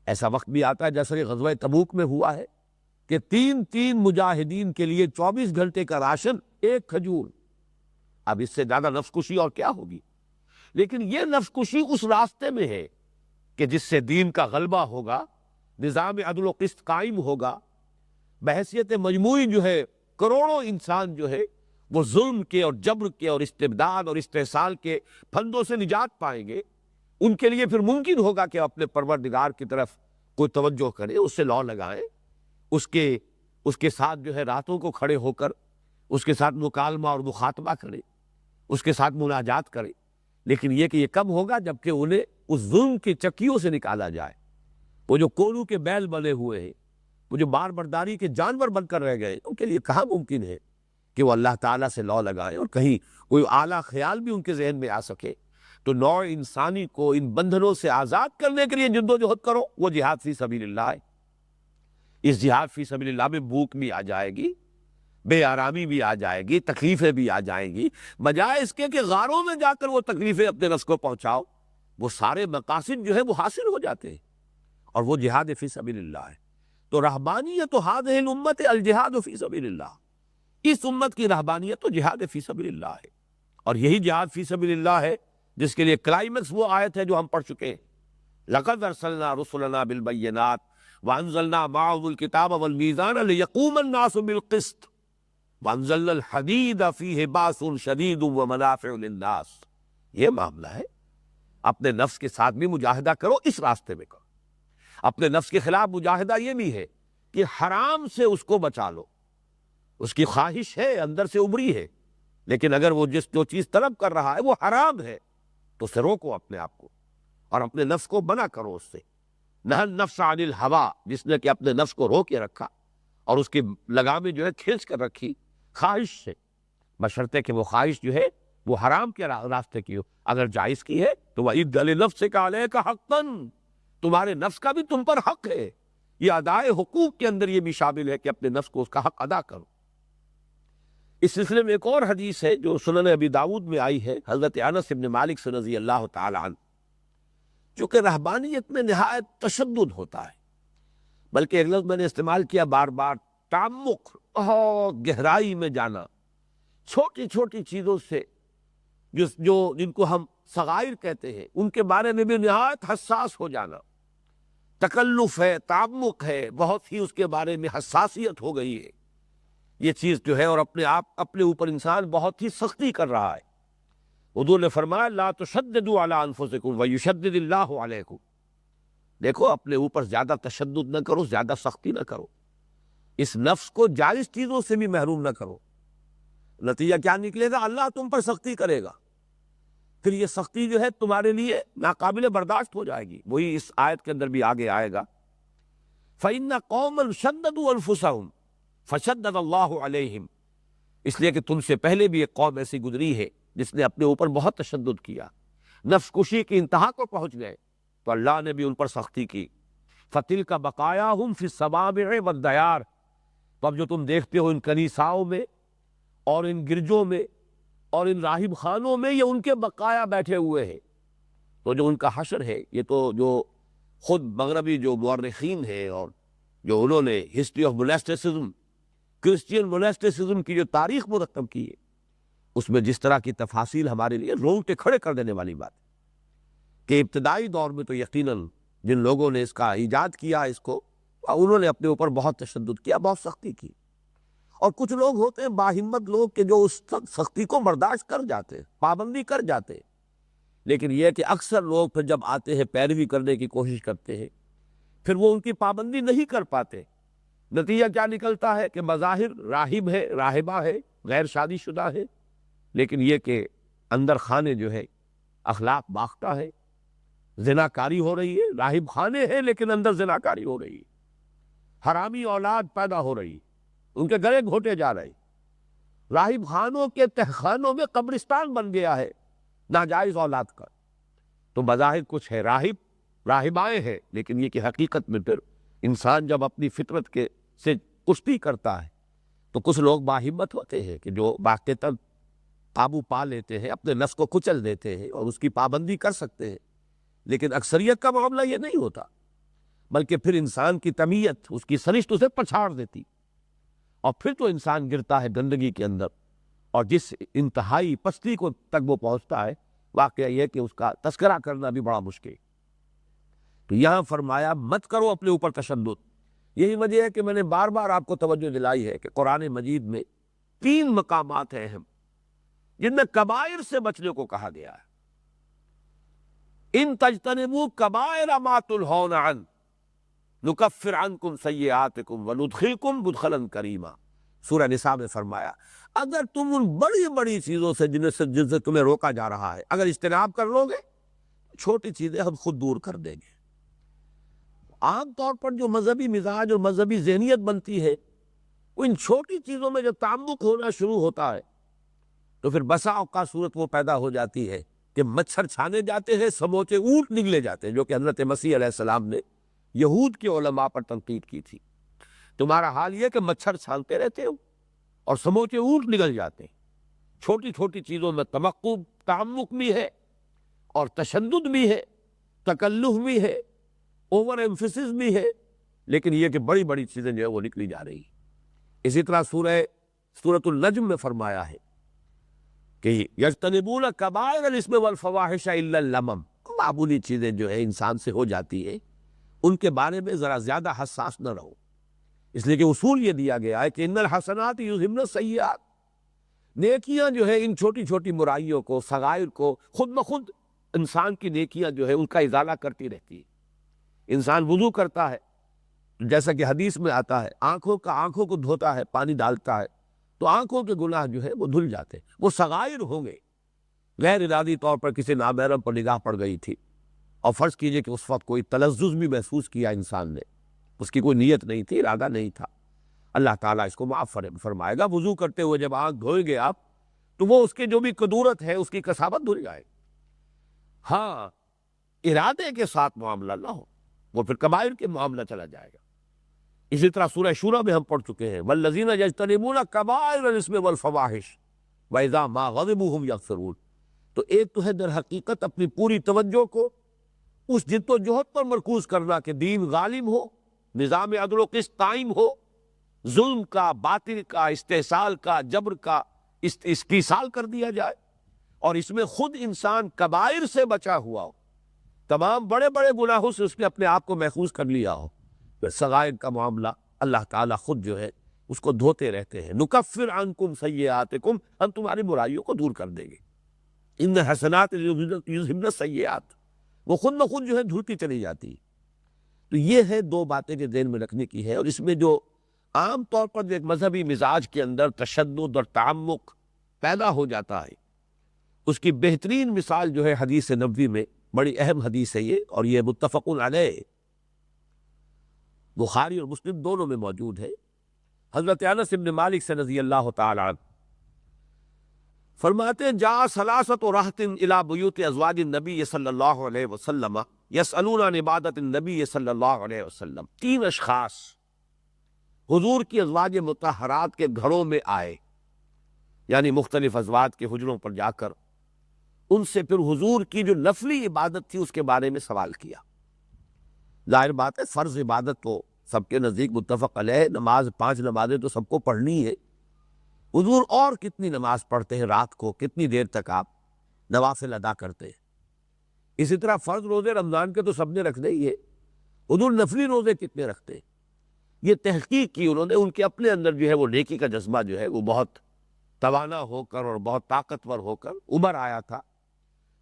ایسا وقت بھی آتا ہے جیسا کہ غزوہ تبوک میں ہوا ہے کہ تین مجاہدین کے لیے 24 گھنٹے کا راشن، ایک کھجور۔ اب اس سے زیادہ نفس کشی اور کیا ہوگی؟ لیکن یہ نفس کشی اس راستے میں ہے کہ جس سے دین کا غلبہ ہوگا، نظام عدل و قسط قائم ہوگا، بحیثیت مجموعی جو ہے کروڑوں انسان جو ہے وہ ظلم کے اور جبر کے اور استبداد اور استحصال کے پھندوں سے نجات پائیں گے۔ ان کے لیے پھر ممکن ہوگا کہ اپنے پروردگار کی طرف کوئی توجہ کرے، اس سے لو لگائیں، اس کے ساتھ جو ہے راتوں کو کھڑے ہو کر اس کے ساتھ مکالمہ اور مخاطبہ کرے، اس کے ساتھ مناجات کرے، لیکن یہ کہ یہ کب ہوگا؟ جبکہ انہیں اس ظلم کی چکیوں سے نکالا جائے۔ وہ جو کولو کے بیل بنے ہوئے ہیں، وہ جو بار برداری کے جانور بن کر رہ گئے، ان کے لیے کہاں ممکن ہے کہ وہ اللہ تعالیٰ سے لو لگائیں اور کہیں کوئی اعلیٰ خیال بھی ان کے ذہن میں آ سکے۔ تو نوع انسانی کو ان بندھنوں سے آزاد کرنے کے لیے جد و جہد کرو، وہ جہاد فی سبیل اللہ ہے۔ اس جہاد فی سبیل اللہ میں بھوک بھی آ جائے گی، بے آرامی بھی آ جائے گی، تکلیفیں بھی آ جائیں گی، بجائے اس کے کہ غاروں میں جا کر وہ تکلیفیں اپنے نفس کو پہنچاؤ، وہ سارے مقاصد جو ہے وہ حاصل ہو جاتے ہیں، اور وہ جہاد فی سبیل اللہ ہے۔ تو رہبانیت ہذہ الامت الجہاد فی سبیل اللہ، اس امت کی رہبانیت تو جہاد فی سبیل اللہ ہے، اور یہی جہاد فی سبیل اللہ ہے جس کے لیے کلائمیکس وہ آیت ہے جو ہم پڑھ چکے ہیں، لقد ارسلنا رسلنا بالبینات وانزلنا معهم الکتاب والمیزان لیقوم الناس بالقسط وانزلنا الحدید فیہ باس شدید ومنافع للناس۔ یہ معاملہ ہے، اپنے نفس کے ساتھ بھی مجاہدہ کرو، اس راستے میں کرو۔ اپنے نفس کے خلاف مجاہدہ یہ بھی ہے کہ حرام سے اس کو بچا لو، اس کی خواہش ہے، اندر سے ابری ہے، لیکن اگر وہ جو چیز طلب کر رہا ہے وہ حرام ہے تو اسے روکو اپنے آپ کو، اور اپنے نفس کو منع کرو اس سے۔ نہى النفس عن الہوا، جس نے کہ اپنے نفس کو رو کے رکھا اور اس کی لگامیں جو ہے کھینچ کر رکھی خواہش سے، بشرطے کہ وہ خواہش جو ہے وہ حرام کے راستے کی ہو۔ اگر جائز کی ہے تو وَإِدَّ لِنَفْسِكَ عَلَيْكَ حَقًّا، تمہارے نفس کا بھی تم پر حق ہے۔ یہ ادائے حقوق کے اندر یہ بھی شامل ہے کہ اپنے نفس کو اس کا حق ادا کرو۔ اس سلسلے میں ایک اور حدیث ہے جو سنن ابی داؤد میں آئی ہے، حضرت انس بن مالک سے رضی اللہ تعالی عنہ، چونکہ رہبانیت میں نہایت تشدد ہوتا ہے، بلکہ ایک لفظ میں نے استعمال کیا بار بار، تعمق، بہت گہرائی میں جانا، چھوٹی چھوٹی چیزوں سے جن کو ہم صغائر کہتے ہیں ان کے بارے میں بھی نہایت حساس ہو جانا، تکلف ہے، تعمق ہے، بہت ہی اس کے بارے میں حساسیت ہو گئی ہے یہ چیز جو ہے، اور اپنے اوپر انسان بہت ہی سختی کر رہا ہے۔ حضور نے فرمایا لا تشددوا علی انفسکم ویشدد اللہ علیکم، دیکھو اپنے اوپر زیادہ تشدد نہ کرو، زیادہ سختی نہ کرو، اس نفس کو جائز چیزوں سے بھی محروم نہ کرو، نتیجہ کیا نکلے گا؟ اللہ تم پر سختی کرے گا، پھر یہ سختی جو ہے تمہارے لیے ناقابل برداشت ہو جائے گی۔ وہی اس آیت کے اندر بھی آگے آئے گا، فَإِنَّ قَوْمًا شَدَّدُوا أَنفُسَهُمْ فَشَدَّدَ اللَّهُ عَلَيْهِمْ، اس لیے کہ تم سے پہلے بھی ایک قوم ایسی گزری ہے جس نے اپنے اوپر بہت تشدد کیا، نفس کشی کی انتہا کو پہنچ گئے تو اللہ نے بھی ان پر سختی کی۔ فَتِلْكَ بَقَایَاهُمْ فِي الصَّوَامِعِ وَالدَّيَارِ، تو اب جو تم دیکھتے ہو ان کنیساؤں میں اور ان گرجوں میں اور ان راہب خانوں میں، یہ ان کے بقایا بیٹھے ہوئے ہیں۔ تو جو ان کا حشر ہے، یہ تو جو خود مغربی جو مورخین ہیں اور جو انہوں نے ہسٹری آف موناسٹیسزم، کرسچین موناسٹیسزم کی جو تاریخ مرتب کی ہے، اس میں جس طرح کی تفاصیل ہمارے لیے رونگٹے کھڑے کر دینے والی بات ہے کہ ابتدائی دور میں تو یقیناً جن لوگوں نے اس کا ایجاد کیا اس کو، انہوں نے اپنے اوپر بہت تشدد کیا، بہت سختی کی، اور کچھ لوگ ہوتے ہیں باہمت لوگ کہ جو اس سختی کو برداشت کر جاتے ہیں، پابندی کر جاتے ہیں، لیکن یہ کہ اکثر لوگ پھر جب آتے ہیں پیروی کرنے کی کوشش کرتے ہیں، پھر وہ ان کی پابندی نہیں کر پاتے، نتیجہ کیا نکلتا ہے کہ بظاہر راہب ہے، راہبہ ہے، غیر شادی شدہ ہے، لیکن یہ کہ اندر خانے جو ہے اخلاق باختہ ہے، زناکاری ہو رہی ہے، راہب خانے ہیں لیکن اندر زناکاری ہو رہی ہے، حرامی اولاد پیدا ہو رہی ہے، ان کے گلے گھوٹے جا رہے، راہب خانوں کے تہخانوں میں قبرستان بن گیا ہے ناجائز اولاد کا۔ تو بظاہر کچھ ہے راہب، راہبائیں ہیں، لیکن یہ کہ حقیقت میں پھر انسان جب اپنی فطرت کے سے کشتی کرتا ہے تو کچھ لوگ باہمت ہوتے ہیں کہ جو باقاعدہ قابو پا لیتے ہیں، اپنے نفس کو کچل دیتے ہیں اور اس کی پابندی کر سکتے ہیں، لیکن اکثریت کا معاملہ یہ نہیں ہوتا، بلکہ پھر انسان کی طبیعت، اس کی سرشت اسے پچھاڑ دیتی، اور پھر تو انسان گرتا ہے گندگی کے اندر، اور جس انتہائی پستی کو تک وہ پہنچتا ہے، واقعہ یہ کہ اس کا تذکرہ کرنا بھی بڑا مشکل ہے۔ تو یہاں فرمایا مت کرو اپنے اوپر تشدد۔ یہی وجہ ہے کہ میں نے بار بار آپ کو توجہ دلائی ہے کہ قرآن مجید میں 3 مقامات ہیں اہم جن میں کبائر سے بچنے کو کہا گیا ہے۔ ان تجتنبوا کبائر ما تنہون عنہ نکفر عنکم سیئاتکم وندخلکم مدخلا کریما۔ سورہ نساء میں فرمایا اگر تم ان بڑی بڑی چیزوں سے جن سے تمہیں روکا جا رہا ہے اگر اجتناب کر لو گے، چھوٹی چیزیں ہم خود دور کر دیں گے۔ عام طور پر جو مذہبی مزاج اور مذہبی ذہنیت بنتی ہے وہ ان چھوٹی چیزوں میں جب تعمق ہونا شروع ہوتا ہے تو پھر بسا اوقات صورت وہ پیدا ہو جاتی ہے کہ مچھر چھانے جاتے ہیں، سموچے اونٹ نگلے جاتے ہیں، جو کہ حضرت مسیح علیہ السلام نے یہود کے علماء پر تنقید کی تھی۔ تمہارا حال یہ کہ مچھر چھانتے رہتے ہو اور سموچے اونٹ نگل جاتے ہیں۔ چھوٹی چھوٹی چیزوں میں تعمق بھی ہے اور تشدد بھی ہے، تکلف بھی ہے، اوور ایمفیسس بھی ہے، لیکن یہ کہ بڑی بڑی چیزیں جو ہے وہ نکلی جا رہی ہیں۔ اسی طرح سورۃ النجم میں فرمایا ہے کہ یجتنبون کبائر الاسم والفواحش الا اللمم، معمولی چیزیں جو ہے انسان سے ہو جاتی ہے ان کے بارے میں ذرا زیادہ حساس نہ رہو، اس لیے کہ اصول یہ دیا گیا ہے کہ ان الحسنات یذہبن السیئات، نیکیاں جو ہے ان چھوٹی چھوٹی برائیوں کو، صغائر کو خود بخود انسان کی نیکیاں جو ہے ان کا ازالہ کرتی رہتی ہے۔ انسان وضو کرتا ہے، جیسا کہ حدیث میں آتا ہے آنکھوں کو دھوتا ہے، پانی ڈالتا ہے تو آنکھوں کے گناہ جو ہے وہ دھل جاتے ہیں، وہ صغائر ہوں گے۔ غیر ارادی طور پر کسی نامحرم پر نگاہ پڑ گئی تھی اور فرض کیجئے کہ اس وقت کوئی تلذذ بھی محسوس کیا انسان نے، اس کی کوئی نیت نہیں تھی، ارادہ نہیں تھا، اللہ تعالیٰ اس کو معاف فرمائے گا۔ وضو کرتے ہوئے جب آنکھ دھوئیں گے آپ تو وہ اس کے جو بھی قدورت ہے اس کی کثافت دھل جائے، ہاں ارادے کے ساتھ معاملہ نہ ہو، وہ پھر کبائر کے معاملہ چلا جائے گا۔ اسی طرح سورہ شورى میں ہم پڑھ چکے ہیں والذین یجتنبون کبائر الاسم والفواحش واذا ما غضبوا هم یغفرون، تو ایک تو ہے در حقیقت اپنی پوری توجہ کو اس جد و جہد پر مرکوز کرنا کہ دین غالب ہو، نظام عدل و قسط قائم ہو، ظلم کا، باطل کا، استحصال کا، جبر کا استیصال کر دیا جائے، اور اس میں خود انسان کبائر سے بچا ہوا ہو، تمام بڑے بڑے گناہوں سے اس نے اپنے آپ کو محفوظ کر لیا ہو۔ صغائر کا معاملہ اللہ تعالیٰ خود جو ہے اس کو دھوتے رہتے ہیں، نکفر عنکم سیئاتکم، ہم تمہاری برائیوں کو دور کر دیں گے، ان حسنات یذہبن السیئات، وہ خود بخود جو ہے دھلتی چلی جاتی ہے۔ تو یہ ہے دو باتیں جو ذہن میں رکھنے کی ہے، اور اس میں جو عام طور پر جو ایک مذہبی مزاج کے اندر تشدد اور تعمق پیدا ہو جاتا ہے اس کی بہترین مثال جو ہے حدیث نبوی میں، بڑی اہم حدیث ہے یہ، اور یہ متفق علیہ بخاری اور مسلم دونوں میں موجود ہے۔ حضرت انس بن مالک سے رضی اللہ تعالی عنہ فرماتے ہیں جاء ثلاثۃ رہط الی بیوت ازواج النبی صلی اللہ علیہ وسلم یسألون عن عبادت النبی صلی اللہ علیہ وسلم، تین اشخاص حضور کی ازواج مطہرات کے گھروں میں آئے، یعنی مختلف ازواج کے حجروں پر جا کر ان سے پھر حضور کی جو نفلی عبادت تھی اس کے بارے میں سوال کیا۔ ظاہر بات ہے فرض عبادت تو سب کے نزدیک متفق علیہ، نماز 5 نمازیں تو سب کو پڑھنی ہے، حضور اور کتنی نماز پڑھتے ہیں رات کو، کتنی دیر تک آپ نوافل ادا کرتے ہیں؟ اسی طرح فرض روزے رمضان کے تو سب نے رکھنے ہی ہے، حضور نفلی روزے کتنے رکھتے ہیں؟ یہ تحقیق کی انہوں نے، ان کے اپنے اندر جو ہے وہ نیکی کا جذبہ جو ہے وہ بہت توانا ہو کر اور بہت طاقتور ہو کر ابھر آیا تھا،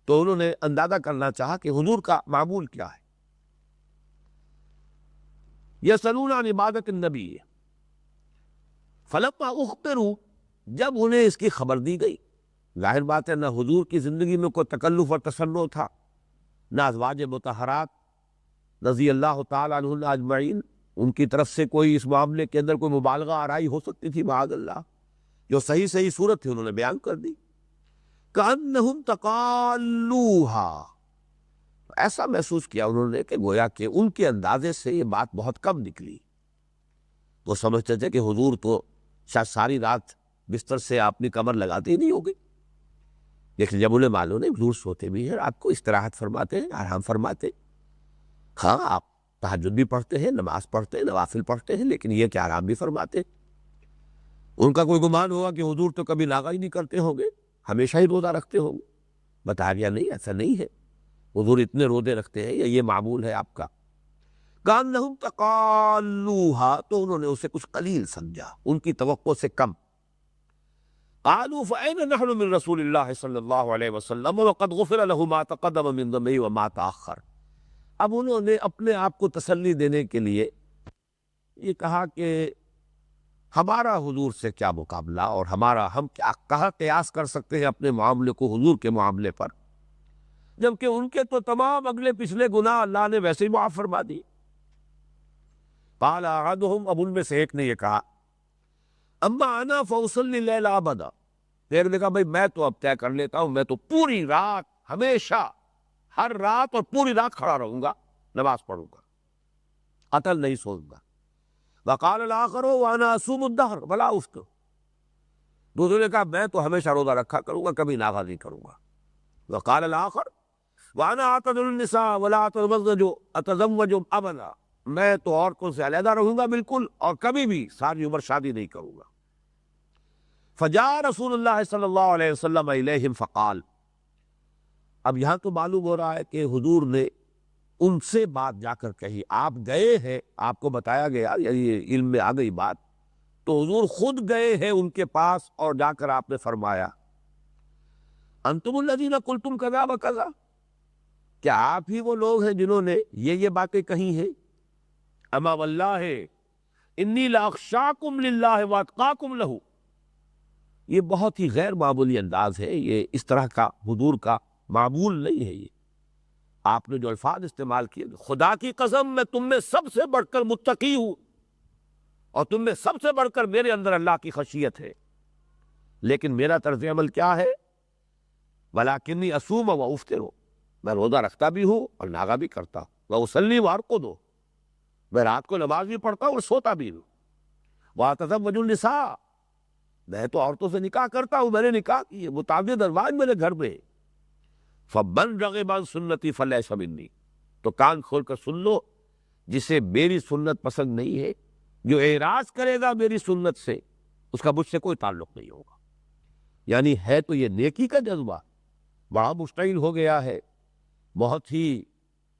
تو انہوں نے اندازہ کرنا چاہا کہ حضور کا معمول کیا ہے۔ یسألون عن عبادت النبی، فلما اخبروا، جب انہیں اس کی خبر دی گئی، ظاہر بات ہے نہ حضور کی زندگی میں کوئی تکلف اور تسنع تھا، نہ ازواج مطہرات رضی اللہ تعالی عنہن اجمعین ان کی طرف سے کوئی اس معاملے کے اندر کوئی مبالغہ آرائی ہو سکتی تھی، معاذ اللہ، جو صحیح صورت تھی انہوں نے بیان کر دی۔ کأنہم تقالوہا، ایسا محسوس کیا انہوں نے کہ گویا کہ ان کے اندازے سے یہ بات بہت کم نکلی۔ وہ سمجھتے تھے کہ حضور تو شاید ساری رات بستر سے اپنی کمر لگاتے ہی نہیں ہوگے، لیکن جب انہیں معلوم ہے حضور سوتے بھی ہیں، رات کو استراحت فرماتے ہیں، آرام فرماتے، ہاں آپ تہجد بھی پڑھتے ہیں، نماز پڑھتے ہیں، نوافل پڑھتے ہیں، لیکن یہ کہ آرام بھی فرماتے ہیں۔ ان کا کوئی گمان ہوگا کہ حضور تو کبھی ناغہ ہی نہیں کرتے ہوں گے، ہمیشہ ہی روزہ رکھتے ہوں گے، بتایا گیا نہیں، ایسا نہیں ہے، حضور اتنے روزے رکھتے ہیں یا یہ معمول ہے آپ کا۔ کأنہم تقالوہا، تو انہوں نے اسے کچھ قلیل سمجھا، ان کی توقع سے کم۔ قالوا فأين نحن من رسول اللہ صلی اللہ علیہ وسلم وقد غفر له ما تقدم من ذنبه وما تأخر۔ اب انہوں نے اپنے آپ کو تسلی دینے کے لیے یہ کہا کہ ہمارا حضور سے کیا مقابلہ، اور ہم کہاں قیاس کر سکتے ہیں اپنے معاملے کو حضور کے معاملے پر، جبکہ ان کے تو تمام اگلے پچھلے گناہ اللہ نے ویسے ہی معاف فرما دی۔ قال احدهم، اب ان میں سے ایک نے یہ کہا، اما انا فاصلی اللیل ابدا، ایک نے کہا بھائی میں تو اب طے کر لیتا ہوں، میں تو پوری رات ہمیشہ ہر رات اور پوری رات کھڑا رہوں گا، نماز پڑھوں گا، قتل نہیں سوچوں گا۔ وقال الاخر وانا اصوم الدہر ولا افطر، دوسرے نے کہا میں تو ہمیشہ روزہ رکھا کروں گا، کبھی ناغہ نہیں کروں گا۔ وقال الاخر وانا اعتزل النساء ولا اتزوج ابدا، میں تو عورتوں سے علیحدہ رہوں گا بالکل، اور کبھی بھی ساری عمر شادی نہیں کروں گا۔ فجاء رسول اللہ صلی اللہ علیہ وسلم الیہم فقال، اب یہاں تو معلوم ہو رہا ہے کہ حضور نے ان سے بات جا کر کہی، آپ گئے ہیں، آپ کو بتایا گیا، یعنی علم میں آ گئی بات، تو حضور خود گئے ہیں ان کے پاس اور جا کر آپ نے فرمایا، انتم الذین قلتم کذا و کذا، کیا آپ ہی وہ لوگ ہیں جنہوں نے یہ باتیں کہی ہیں؟ اما واللہ انی لاخشاکم للہ واتقاکم لہ، یہ بہت ہی غیر معمولی انداز ہے، یہ اس طرح کا حضور کا معمول نہیں ہے۔ یہ آپ نے جو الفاظ استعمال کیے، خدا کی قسم میں تم میں سب سے بڑھ کر متقی ہوں، اور تم میں سب سے بڑھ کر میرے اندر اللہ کی خشیت ہے، لیکن میرا طرز عمل کیا ہے؟ ولیکنی اصوم و افطر، میں روزہ رکھتا بھی ہوں اور ناغہ بھی کرتا ہوں، واصلی وارقد، میں رات کو نماز بھی پڑھتا ہوں اور سوتا بھی ہوں، واتزوج النساء، میں تو عورتوں سے نکاح کرتا ہوں، میں نے نکاح کی ہے، متعدد ازواج میرے گھر میں۔ فمن رغب عن سنتی فلیس منی، تو کان کھول کر سن لو، جسے میری سنت پسند نہیں ہے، جو اعراض کرے گا میری سنت سے، اس کا مجھ سے کوئی تعلق نہیں ہوگا۔ یعنی ہے تو یہ نیکی کا جذبہ، بڑا مشتعل ہو گیا ہے، بہت ہی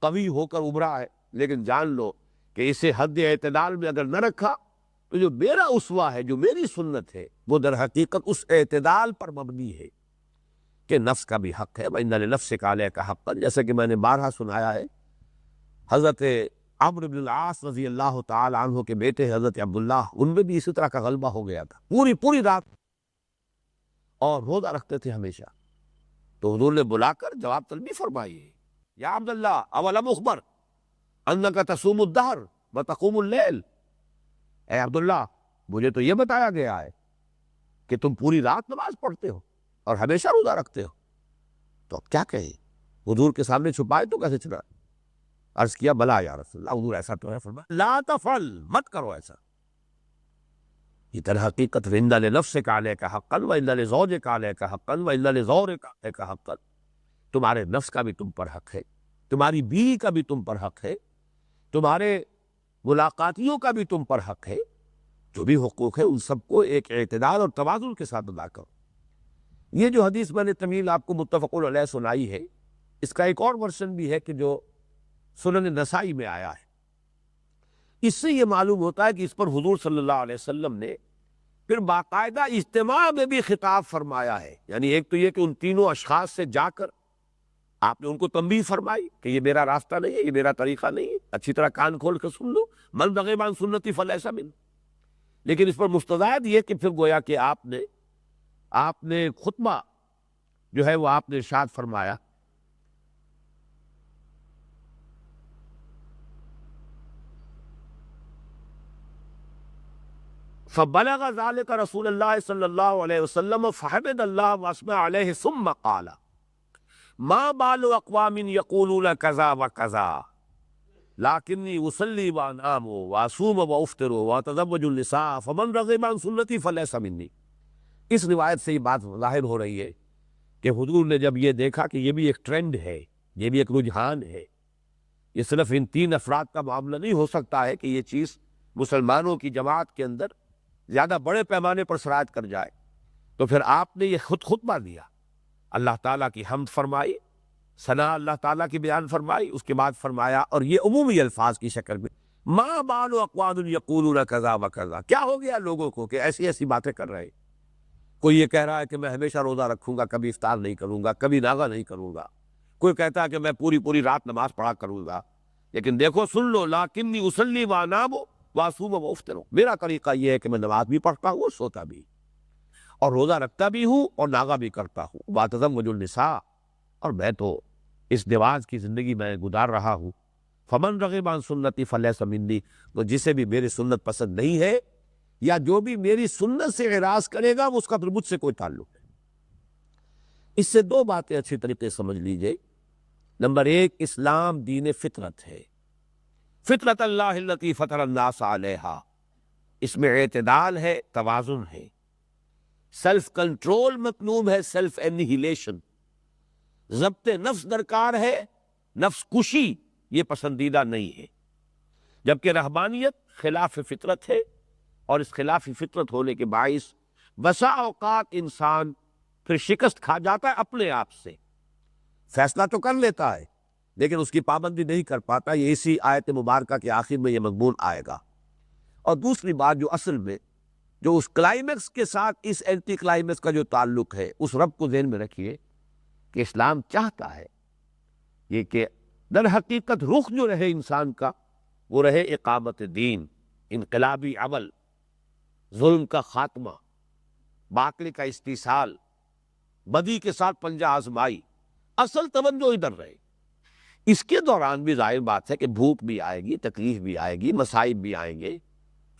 قوی ہو کر ابھرا ہے، لیکن جان لو کہ اسے حد اعتدال میں اگر نہ رکھا تو جو میرا اسوہ ہے، جو میری سنت ہے، وہ در حقیقت اس اعتدال پر مبنی ہے کہ نفس کا بھی حق ہے، وَإِنَّ لِنَفْسِكَ عَلَيْكَ حَقًّا، جیسے کہ میں نے بارہا سنایا ہے، حضرت عمرو بن العاص رضی اللہ تعالی عنہ کے بیٹے حضرت عبداللہ، ان میں بھی اسی طرح کا غلبہ ہو گیا تھا، پوری رات، اور روزہ رکھتے تھے ہمیشہ۔ تو حضور نے بلا کر جواب طلبی فرمائی ہے، یا عبداللہ اولم اخبر انک تصوم الدہر وتقوم اللیل، اے عبداللہ مجھے تو یہ بتایا گیا ہے کہ تم پوری رات نماز پڑھتے ہو اور ہمیشہ روزہ رکھتے ہو، تو اب کیا کہیں؟ حضور کے سامنے چھپائے تو کیسے چلا؟ عرض کیا بلا یا رسول اللہ، حضور ایسا تو ہے، فرمایا لا تفعل، مت کرو ایسا، یہ در حقیقت وَإِنَّ لِنَفْسِكَ عَلَيْكَ حَقًّا وَإِنَّ لِزَوْجِكَ عَلَيْكَ حَقًّا وَإِنَّ لِزَوْرِكَ عَلَيْكَ حَقًّا، تمہارے نفس کا بھی تم پر حق ہے، تمہاری بیوی کا بھی تم پر حق ہے، تمہارے ملاقاتیوں کا بھی تم پر حق ہے، جو بھی حقوق ہے ان سب کو ایک اعتدال اور توازن کے ساتھ ادا کرو۔ یہ جو حدیث میں نے طویل آپ کو متفق علیہ سنائی ہے، اس کا ایک اور ورژن بھی ہے کہ جو سنن نسائی میں آیا ہے، اس سے یہ معلوم ہوتا ہے کہ اس پر حضور صلی اللہ علیہ وسلم نے پھر باقاعدہ اجتماع میں بھی خطاب فرمایا ہے، یعنی ایک تو یہ کہ ان تینوں اشخاص سے جا کر آپ نے ان کو تنبیہ فرمائی کہ یہ میرا راستہ نہیں ہے، یہ میرا طریقہ نہیں ہے، اچھی طرح کان کھول کر سن لو، من رغب عن سنتی فلیس منی، لیکن اس پر مستزاد یہ کہ پھر گویا کہ آپ نے خطبہ جو ہے وہ آپ نے ارشاد فرمایا، فبلغ ذلك رسول اللہ صلی اللہ علیہ وسلم فحمد اللہ واثنى علیہ ثم قال ما بال اقوام یقولون کذا وکذا لکنی اصلی وانام واصوم وافطر واتزوج النساء فمن رغب عن سنتی فلیس منی۔ اس روایت سے یہ بات ظاہر ہو رہی ہے کہ حضور نے جب یہ دیکھا کہ یہ بھی ایک ٹرینڈ ہے، یہ بھی ایک رجحان ہے، یہ صرف ان تین افراد کا معاملہ نہیں ہو سکتا ہے کہ یہ چیز مسلمانوں کی جماعت کے اندر زیادہ بڑے پیمانے پر سرایت کر جائے، تو پھر آپ نے یہ خطبہ دیا، اللہ تعالیٰ کی حمد فرمائی، ثنا اللہ تعالیٰ کی بیان فرمائی، اس کے بعد فرمایا، اور یہ عمومی الفاظ کی شکل میں، ما بال اقوام یقولون کذا وکذا، کیا ہو گیا لوگوں کو کہ ایسی باتیں کر رہے ہیں؟ کوئی یہ کہہ رہا ہے کہ میں ہمیشہ روزہ رکھوں گا، کبھی افطار نہیں کروں گا، کبھی ناغہ نہیں کروں گا، کوئی کہتا ہے کہ میں پوری رات نماز پڑھا کروں گا، لیکن دیکھو سن لو، لاکنی اصلی وانام، واصوم و افطر، میرا طریقہ یہ ہے کہ میں نماز بھی پڑھتا ہوں اور سوتا بھی، اور روزہ رکھتا بھی ہوں اور ناغہ بھی کرتا ہوں، واتزوج النساء، اور میں تو اس نواز کی زندگی میں گزار رہا ہوں۔ فمن رغب عن سنتی فلیس منی، تو جسے بھی میری سنت پسند نہیں ہے یا جو بھی میری سنت سے اعراض کرے گا، اس کا پھر مجھ سے کوئی تعلق نہیں۔ اس سے دو باتیں اچھی طریقے سے سمجھ لیجئے۔ نمبر ایک، اسلام دین فطرت ہے، فطرت اللہ التی فطر الناس علیہا، اس میں اعتدال ہے، توازن ہے، سیلف کنٹرول مطلوب ہے، سیلف انہیلیشن، ضبط نفس درکار ہے، نفس کشی یہ پسندیدہ نہیں ہے، جبکہ رہبانیت خلاف فطرت ہے، اور اس خلاف فطرت ہونے کے باعث بسا اوقات انسان پھر شکست کھا جاتا ہے اپنے آپ سے، فیصلہ تو کر لیتا ہے لیکن اس کی پابندی نہیں کر پاتا۔ یہ اسی آیت مبارکہ کے آخر میں یہ مضمون آئے گا۔ اور دوسری بات جو اصل میں جو اس کلائمیکس کے ساتھ اس اینٹی کلائمیکس کا جو تعلق ہے، اس رب کو ذہن میں رکھیے کہ اسلام چاہتا ہے یہ کہ در حقیقت رخ جو رہے انسان کا وہ رہے اقامت دین، انقلابی عمل، ظلم کا خاتمہ، باطل کا استیصال، بدی کے ساتھ پنجہ آزمائی، اصل توجہ ادھر رہے۔ اس کے دوران بھی ظاہر بات ہے کہ بھوک بھی آئے گی، تکلیف بھی آئے گی، مصائب بھی آئیں گے،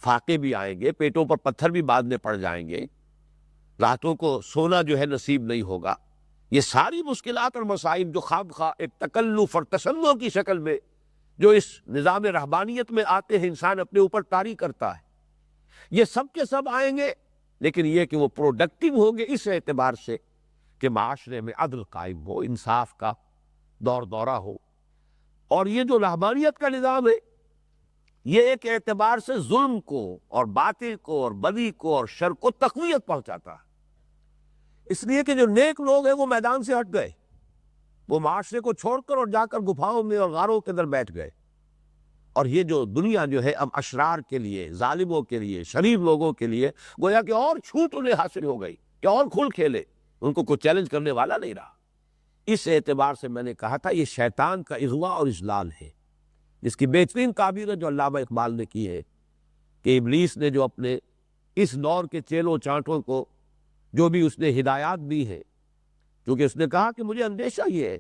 فاقے بھی آئیں گے، پیٹوں پر پتھر بھی بعد میں پڑ جائیں گے، راتوں کو سونا جو ہے نصیب نہیں ہوگا۔ یہ ساری مشکلات اور مصائب جو خواہ ایک تکلف اور تشنع کی شکل میں جو اس نظام رہبانیت میں آتے ہیں، انسان اپنے اوپر طاری کرتا ہے، یہ سب کے سب آئیں گے، لیکن یہ کہ وہ پروڈکٹیو ہوں گے اس اعتبار سے کہ معاشرے میں عدل قائم ہو، انصاف کا دور دورہ ہو۔ اور یہ جو رہبانیت کا نظام ہے یہ ایک اعتبار سے ظلم کو اور باطل کو اور بدی کو اور شر کو تقویت پہنچاتا ہے، اس لیے کہ جو نیک لوگ ہیں وہ میدان سے ہٹ گئے، وہ معاشرے کو چھوڑ کر اور جا کر گپھاؤں میں اور غاروں کے اندر بیٹھ گئے، اور یہ جو دنیا جو ہے اب اشرار کے لیے، ظالموں کے لیے، شریر لوگوں کے لیے گویا کہ اور چھوٹ انہیں حاصل ہو گئی کہ اور کھل کھیلے، ان کو کوئی چیلنج کرنے والا نہیں رہا۔ اس اعتبار سے میں نے کہا تھا یہ شیطان کا اغوا اور اضلال ہے، جس کی بہترین تعبیر ہے جو علامہ اقبال نے کی ہے کہ ابلیس نے جو اپنے اس دور کے چیلوں چانٹوں کو جو بھی اس نے ہدایات دی ہے، کیونکہ اس نے کہا کہ مجھے اندیشہ یہ ہے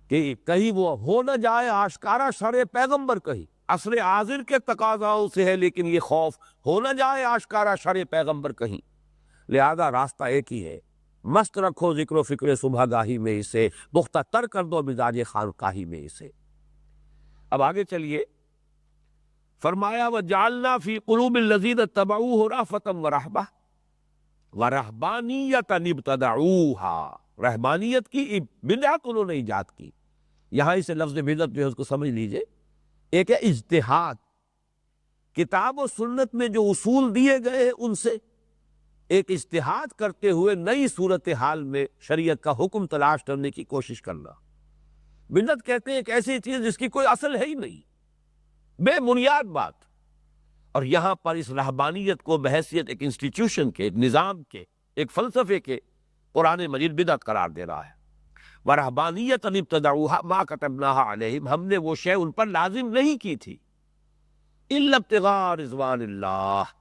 کہ کہیں وہ ہو نہ جائے آشکارا شرع پیغمبر، کہیں عصر حاضر کے تقاضاؤں سے ہے لیکن یہ خوف ہو نہ جائے آشکارا شرع پیغمبر کہیں، لہذا راستہ ایک ہی ہے، مست رکھو ذکر و فکر صبح گاہی میں اسے، پختہ تر کر دو مزاج خانقاہی میں اسے۔ اب آگے چلیے، فرمایا وَجَعَلْنَا فِي قُلُوبِ الَّذِينَ اتَّبَعُوهُ رَأْفَةً وَرَهْبَةً وَرَهْبَانِيَّةً ابْتَدَعُوهَا، رہبانیت کی بدعت انہوں نے ایجاد کی۔ یہاں اسے لفظ بدعت جو ہے اس کو سمجھ لیجئے، ایک ہے اجتہاد، کتاب و سنت میں جو اصول دیے گئے ہیں ان سے ایک اجتہاد کرتے ہوئے نئی صورتحال میں شریعت کا حکم تلاش کرنے کی کوشش کرنا۔ بدعت کہتے ہیں ایک ایسی چیز جس کی کوئی اصل ہے ہی نہیں، بے بنیاد بات، اور یہاں پر اس رہبانیت کو بحیثیت ایک انسٹیٹیوشن کے، ایک نظام کے، ایک فلسفے کے قرآن مجید بدعت قرار دے رہا ہے۔ وَرَهْبَانِيَّةً ابْتَدَعُوهَا مَا كَتَبْنَاهَا عَلَيْهِمْ، ہم نے وہ شے ان پر لازم نہیں کی تھی، إِلَّا ابْتِغَاءَ رِضْوَانِ اللَّهِ۔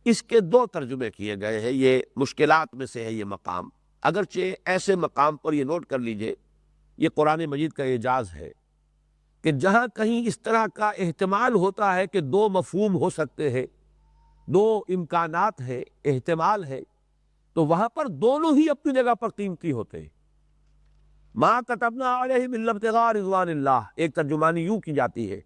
اس کے دو ترجمے کیے گئے ہیں، یہ مشکلات میں سے ہے یہ مقام، اگرچہ ایسے مقام پر یہ نوٹ کر لیجئے یہ قرآن مجید کا اعجاز ہے کہ جہاں کہیں اس طرح کا احتمال ہوتا ہے کہ دو مفہوم ہو سکتے ہیں، دو امکانات ہے، احتمال ہے، تو وہاں پر دونوں ہی اپنی جگہ پر قیمتی ہوتے ہیں۔ ما كتبنا علیہم الا ابتغاء رضوان اللہ، ایک ترجمانی یوں کی جاتی ہے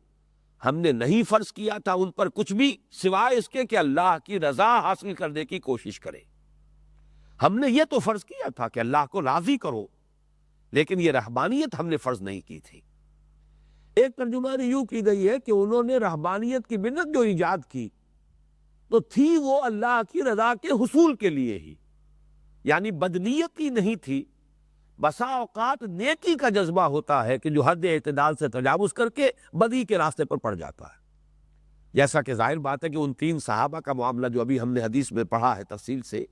ہم نے نہیں فرض کیا تھا ان پر کچھ بھی سوائے اس کے کہ اللہ کی رضا حاصل کرنے کی کوشش کرے۔ ہم نے یہ تو فرض کیا تھا کہ اللہ کو راضی کرو، لیکن یہ رہبانیت ہم نے فرض نہیں کی تھی۔ ایک ترجمانی یوں کی گئی ہے کہ انہوں نے رہبانیت کی بدعت جو ایجاد کی تو تھی وہ اللہ کی رضا کے حصول کے لیے ہی، یعنی بدنیت کی نہیں تھی۔ بسا اوقات نیکی کا جذبہ ہوتا ہے کہ جو حد اعتدال سے تجاوز کر کے بدی کے راستے پر پڑ جاتا ہے، جیسا کہ ظاہر بات ہے کہ ان 3 صحابہ کا معاملہ جو ابھی ہم نے حدیث میں پڑھا ہے تفصیل سے،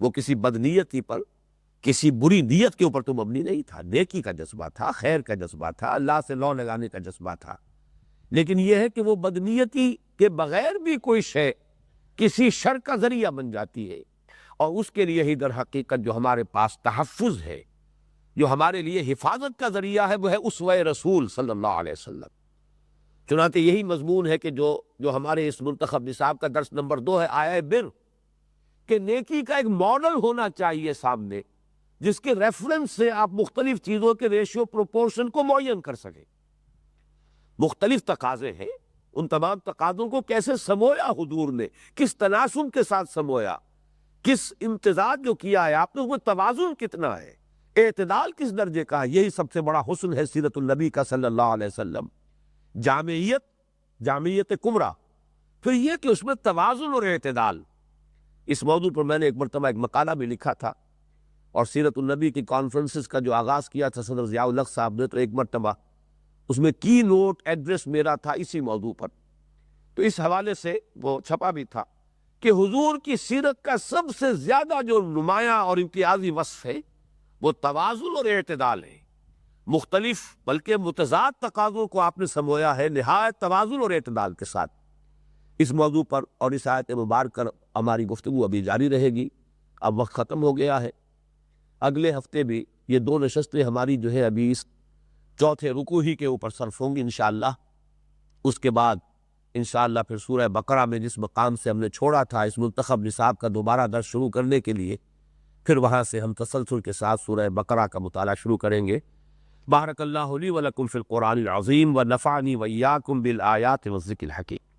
وہ کسی بدنیتی پر، کسی بری نیت کے اوپر تو مبنی نہیں تھا، نیکی کا جذبہ تھا، خیر کا جذبہ تھا، اللہ سے لو لگانے کا جذبہ تھا۔ لیکن یہ ہے کہ وہ بدنیتی کے بغیر بھی کوئی شے کسی شر کا ذریعہ بن جاتی ہے، اور اس کے لیے ہی در حقیقت جو ہمارے پاس تحفظ ہے، جو ہمارے لیے حفاظت کا ذریعہ ہے، وہ ہے اسوہ رسول صلی اللہ علیہ وسلم۔ چنانچہ یہی مضمون ہے کہ جو ہمارے اس منتخب نصاب کا درس نمبر 2 ہے، آیا بر، کہ نیکی کا ایک ماڈل ہونا چاہیے سامنے، جس کے ریفرنس سے آپ مختلف چیزوں کے ریشیو پروپورشن کو معین کر سکیں۔ مختلف تقاضے ہیں، ان تمام تقاضوں کو کیسے سمویا حضور نے، کس تناسب کے ساتھ سمویا، کس امتزاج جو کیا ہے آپ نے، وہ توازن کتنا ہے، اعتدال کس درجے کا ہے۔ یہی سب سے بڑا حسن ہے سیرت النبی کا صلی اللہ علیہ وسلم۔ جامعیت کبریٰ، پھر یہ کہ اس میں توازن اور اعتدال۔ اس موضوع پر میں نے ایک مرتبہ ایک مقالہ بھی لکھا تھا، اور سیرت النبی کی کانفرنسز کا جو آغاز کیا تھا صدر ضیاء الحق صاحب نے، تو ایک مرتبہ اس میں کی نوٹ ایڈریس میرا تھا اسی موضوع پر، تو اس حوالے سے وہ چھپا بھی تھا کہ حضور کی سیرت کا سب سے زیادہ جو نمایاں اور امتیازی وصف ہے وہ توازن اور اعتدال ہے۔ مختلف بلکہ متضاد تقاضوں کو آپ نے سمویا ہے نہایت توازن اور اعتدال کے ساتھ۔ اس موضوع پر اور اس آیت مبارکہ ہماری گفتگو ابھی جاری رہے گی، اب وقت ختم ہو گیا ہے۔ اگلے ہفتے بھی یہ 2 نشستیں ہماری جو ہے ابھی اس چوتھے رکوع ہی کے اوپر صرف ہوں گی انشاءاللہ۔ اس کے بعد انشاءاللہ پھر سورہ بقرہ میں جس مقام سے ہم نے چھوڑا تھا اس منتخب نصاب کا دوبارہ درس شروع کرنے کے لیے، پھر وہاں سے ہم تسلسل کے ساتھ سورہ بقرہ کا مطالعہ شروع کریں گے۔ بارک اللہ لی و لکم فی القرآن العظیم و نفعنی و ایاکم بالآیات والذکر الحکیم۔